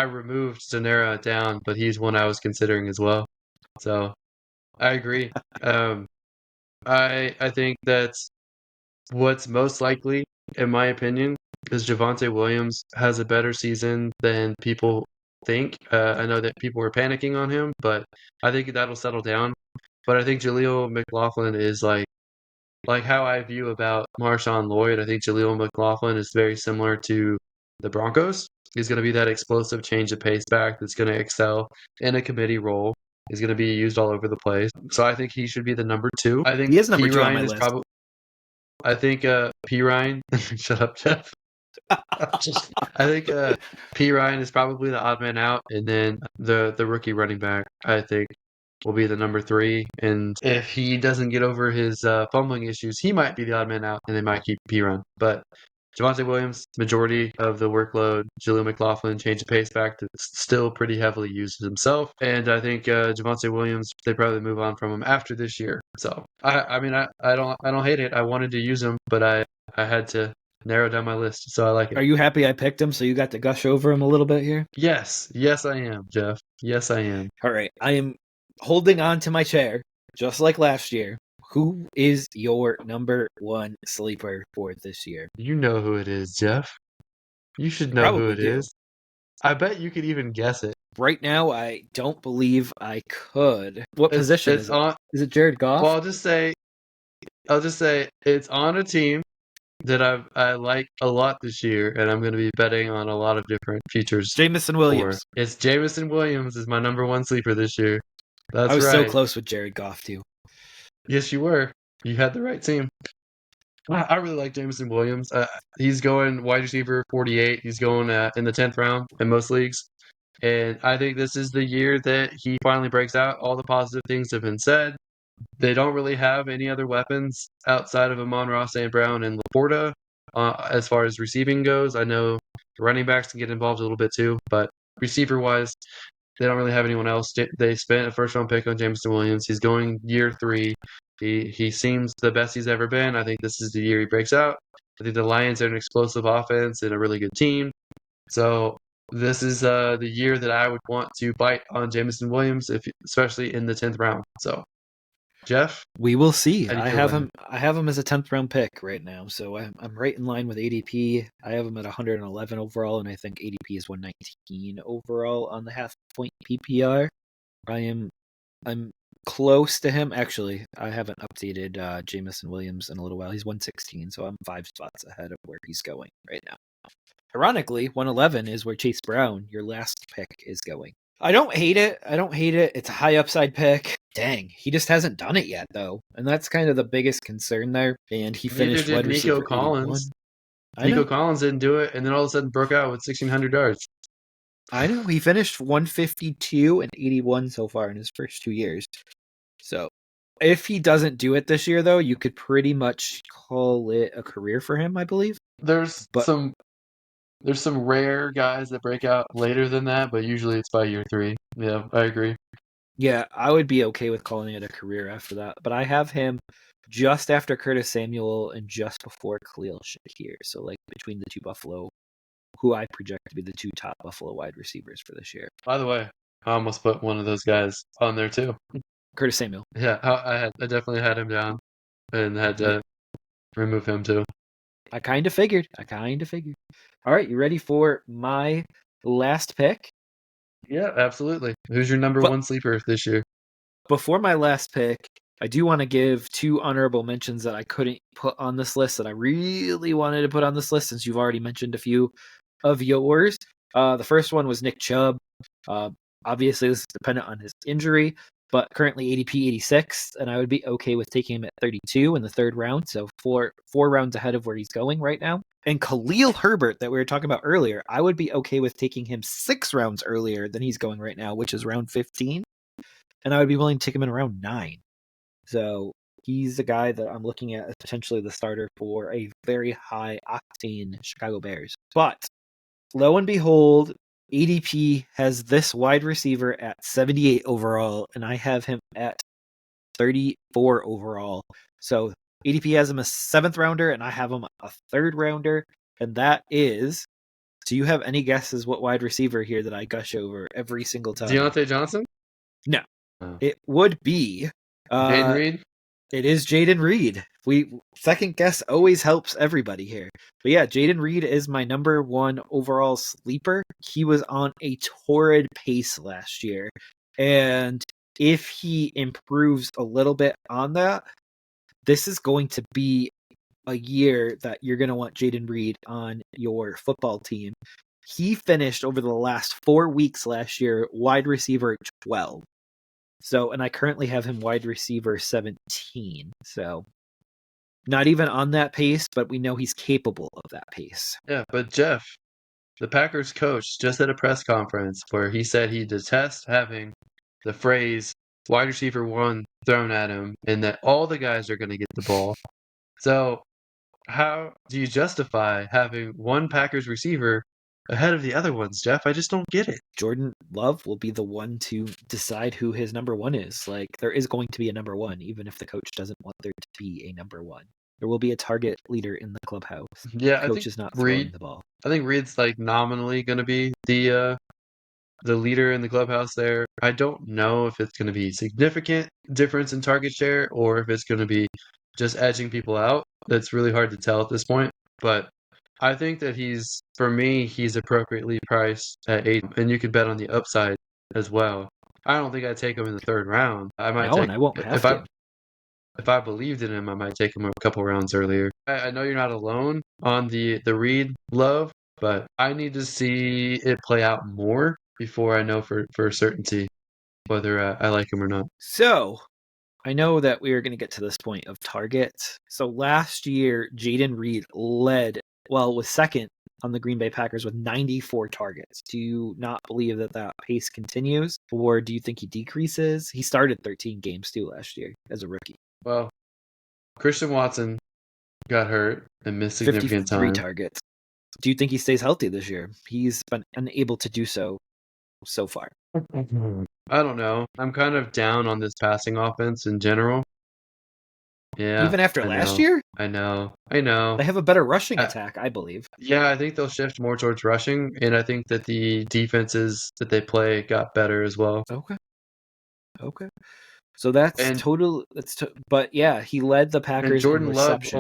removed to narrow it down, but he's one I was considering as well. So I agree. Um, I think that what's most likely, in my opinion, is Javonte Williams has a better season than people think. I know that people were panicking on him, but I think that'll settle down. But I think Jaleel McLaughlin is like how I view about Marshawn Lloyd. I think Jaleel McLaughlin is very similar to the Broncos. He's going to be that explosive change of pace back that's going to excel in a committee role. He's going to be used all over the place. So I think he should be the number 2. I think He is number P 2 on Ryan my is list. probably. I think P Ryan. Shut up, Jeff. I think P Ryan is probably the odd man out, and then the rookie running back I think will be the number 3. And if he doesn't get over his fumbling issues, he might be the odd man out, and they might keep P Run. But Javonte Williams, majority of the workload. Jaleel McLaughlin, change of pace back that's still pretty heavily used himself. And I think Javonte Williams, they probably move on from him after this year. So I mean I don't hate it. I wanted to use him, but I had to narrow down my list, so I like it. Are you happy I picked him so you got to gush over him a little bit here? Yes, I am, Jeff. Yes, I am. All right. I am holding on to my chair, just like last year. Who is your number 1 sleeper for this year? You know who it is, Jeff. You should I know who probably it do. is. I bet you could even guess it. Right now, I don't believe I could. What position It's is it? on. Is it Jared Goff? Well, I'll just say it's on a team that I like a lot this year, and I'm going to be betting on a lot of different futures. Jamison Williams. It's Jameson Williams is my number 1 sleeper this year. That's I was right. so close with Jared Goff too. Yes, you were. You had the right team. I really like Jameson Williams. He's going wide receiver 48. He's going in the 10th round in most leagues. And I think this is the year that he finally breaks out. All the positive things have been said. They don't really have any other weapons outside of Amon-Ra St. Brown and Laporta as far as receiving goes. I know running backs can get involved a little bit too, but receiver-wise, they don't really have anyone else. They spent a first-round pick on Jameson Williams. He's going year 3. He seems the best he's ever been. I think this is the year he breaks out. I think the Lions are an explosive offense and a really good team. So this is the year that I would want to bite on Jameson Williams, especially in the 10th round. So, Jeff, We will see. how do you I feel have about him. I have him as a 10th round pick right now, so I'm right in line with ADP. I have him at 111 overall, and I think ADP is 119 overall on the half point PPR. I'm close to him. Actually, I haven't updated Jamison Williams in a little while. He's 116, so I'm 5 spots ahead of where he's going right now. Ironically, 111 is where Chase Brown, your last pick, is going. I don't hate it. It's a high upside pick. Dang, he just hasn't done it yet, though. And that's kind of the biggest concern there. And he Neither finished did wide Nico receiver Collins. 81. I Nico know. Collins didn't do it, and then all of a sudden broke out with 1,600 yards. I know. He finished 152 and 81 so far in his first 2 years. So if he doesn't do it this year, though, you could pretty much call it a career for him, I believe. There's But some rare guys that break out later than that, but usually it's by year 3. Yeah, I agree. yeah, I would be okay with calling it a career after that. But I have him just after Curtis Samuel and just before Khalil Shakir. So like between the two Buffalo, who I project to be the two top Buffalo wide receivers for this year. By the way, I almost put one of those guys on there too. Curtis Samuel. Yeah, I definitely had him down and had to remove him too. I kind of figured. All right, you ready for my last pick? Yeah, absolutely. Who's your number But one sleeper this year? before my last pick, I do want to give two honorable mentions that I couldn't put on this list that I really wanted to put on this list since you've already mentioned a few of yours. The first one was Nick Chubb. Uh, obviously, this is dependent on his injury, but currently ADP 86, and I would be okay with taking him at 32 in the third round, so four rounds ahead of where he's going right now. And Khalil Herbert, that we were talking about earlier, I would be okay with taking him 6 rounds earlier than he's going right now, which is round 15, and I would be willing to take him in around 9. So he's the guy that I'm looking at as potentially the starter for a very high octane Chicago Bears. But lo and behold, ADP has this wide receiver at 78 overall, and I have him at 34 overall. So ADP has him a 7th rounder, and I have him a 3rd rounder. And that is, do you have any guesses what wide receiver here that I gush over every single time? Deontay Johnson? No. Oh. It would be Jaden Reed? It is Jaden Reed. Second guess always helps everybody here. But yeah, Jaden Reed is my number 1 overall sleeper. He was on a torrid pace last year. And if he improves a little bit on that, this is going to be a year that you're going to want Jaden Reed on your football team. He finished over the last 4 weeks last year wide receiver 12. So, and I currently have him wide receiver 17. So, not even on that pace, but we know he's capable of that pace. Yeah, but Jeff, the Packers coach, just at a press conference where he said he detests having the phrase wide receiver 1 thrown at him and that all the guys are going to get the ball. So, how do you justify having one Packers receiver ahead of the other ones, Jeff? I just don't get it. Jordan Love will be the one to decide who his number 1 is. Like, there is going to be a number 1, even if the coach doesn't want there to be a number 1. There will be a target leader in the clubhouse. Yeah, The coach is not throwing the ball. I think Reed's like nominally going to be the leader in the clubhouse there. I don't know if it's going to be significant difference in target share or if it's going to be just edging people out. That's really hard to tell at this point. But I think that for me, he's appropriately priced at 8, and you could bet on the upside as well. I don't think I'd take him in the 3rd round. I might No, and I won't have to. if I believed in him, I might take him a couple rounds earlier. I know you're not alone on the Reed love, but I need to see it play out more before I know for certainty whether I like him or not. So, I know that we are going to get to this point of targets. So last year, Jaden Reed was second on the Green Bay Packers with 94 targets. Do you not believe that pace continues, or do you think he decreases? He started 13 games too last year as a rookie. Well, Christian Watson got hurt and missed significant 53 time. targets. Do you think he stays healthy this year? He's been unable to do so far. I don't know. I'm kind of down on this passing offense in general. Yeah, Even after last year? I know. They have a better rushing attack, I believe. Yeah, I think they'll shift more towards rushing, and I think that the defenses that they play got better as well. Okay. So that's but yeah, he led the Packers in receptions.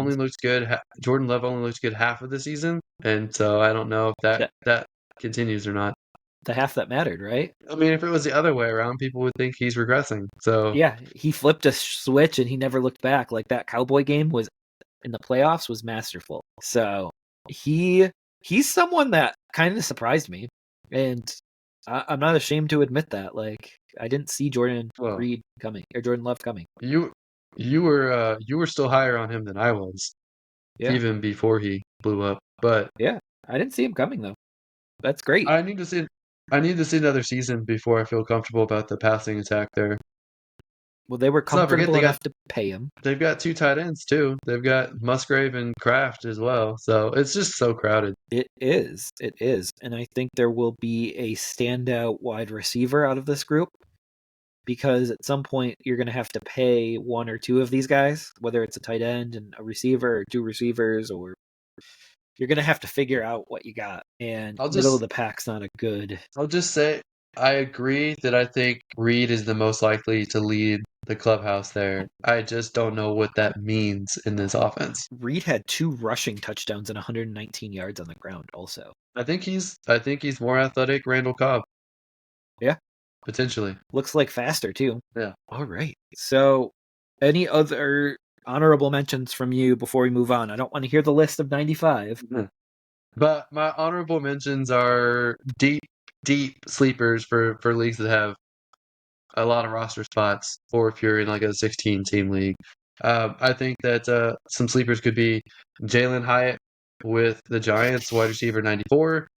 Jordan Love only looks good half of the season, and so I don't know if that continues or not. The half that mattered, right? I mean, if it was the other way around, people would think he's regressing. So yeah, he flipped a switch and he never looked back. Like that Cowboy game was in the playoffs was masterful. So he's someone that kind of surprised me, and I'm not ashamed to admit that. Like, I didn't see Jordan Well, Reed coming or Jordan Love coming. you you were still higher on him than I was, Yeah, even before he blew up. But yeah, I didn't see him coming though. That's great. I need to see I need to see another season before I feel comfortable about the passing attack there. Well, they were Let's not forget comfortable enough to pay him. they've got two tight ends too. They've got Musgrave and Kraft as well. So it's just so crowded. It is. It is. And I think there will be a standout wide receiver out of this group because at some point you're going to have to pay one or two of these guys, whether it's a tight end and a receiver or two receivers, or you're going to have to figure out what you got. And I'll middle of just the pack's not a good. I'll just say I agree that I think Reed is the most likely to lead the clubhouse there. I just don't know what that means in this offense. Reed had 2 rushing touchdowns and 119 yards on the ground, also. I think he's more athletic Randall Cobb, Yeah. potentially. Looks like faster, too. Yeah. All right. So, any other honorable mentions from you before we move on? I don't want to hear the list of 95. Mhm. But my honorable mentions are deep sleepers for leagues that have a lot of roster spots, or if you're in like a 16 team league. I think that some sleepers could be Jalen Hyatt with the Giants, wide receiver 94.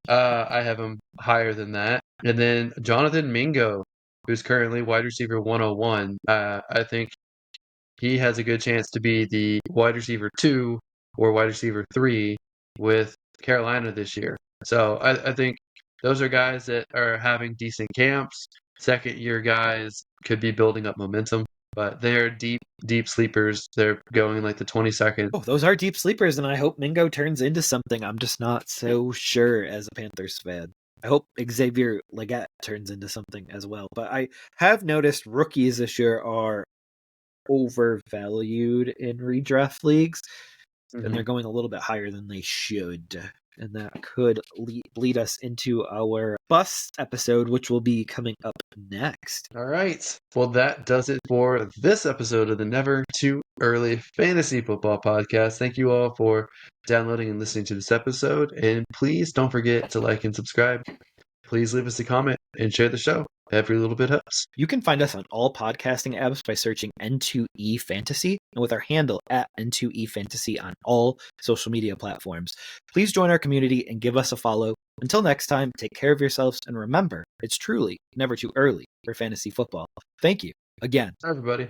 I have him higher than that. And then Jonathan Mingo, who's currently wide receiver 101. I think he has a good chance to be the wide receiver 2 or wide receiver 3 with Carolina this year. So I think those are guys that are having decent camps. Second year guys could be building up momentum, but they're deep sleepers. They're going in like the 22nd. Oh, those are deep sleepers, and I hope Mingo turns into something. I'm just not so sure as a Panthers fan. I hope Xavier Leggett turns into something as well. But I have noticed rookies this year are overvalued in redraft leagues, and they're going a little bit higher than they should. And that could lead us into our bust episode, which will be coming up next. All right. Well, that does it for this episode of the Never Too Early Fantasy Football Podcast. Thank you all for downloading and listening to this episode. And please don't forget to like and subscribe. Please leave us a comment and share the show. Every little bit helps. You can find us on all podcasting apps by searching N2E Fantasy and with our handle at N2E Fantasy on all social media platforms. Please join our community and give us a follow. Until next time, take care of yourselves and remember, it's truly never too early for fantasy football. Thank you again. Bye, everybody.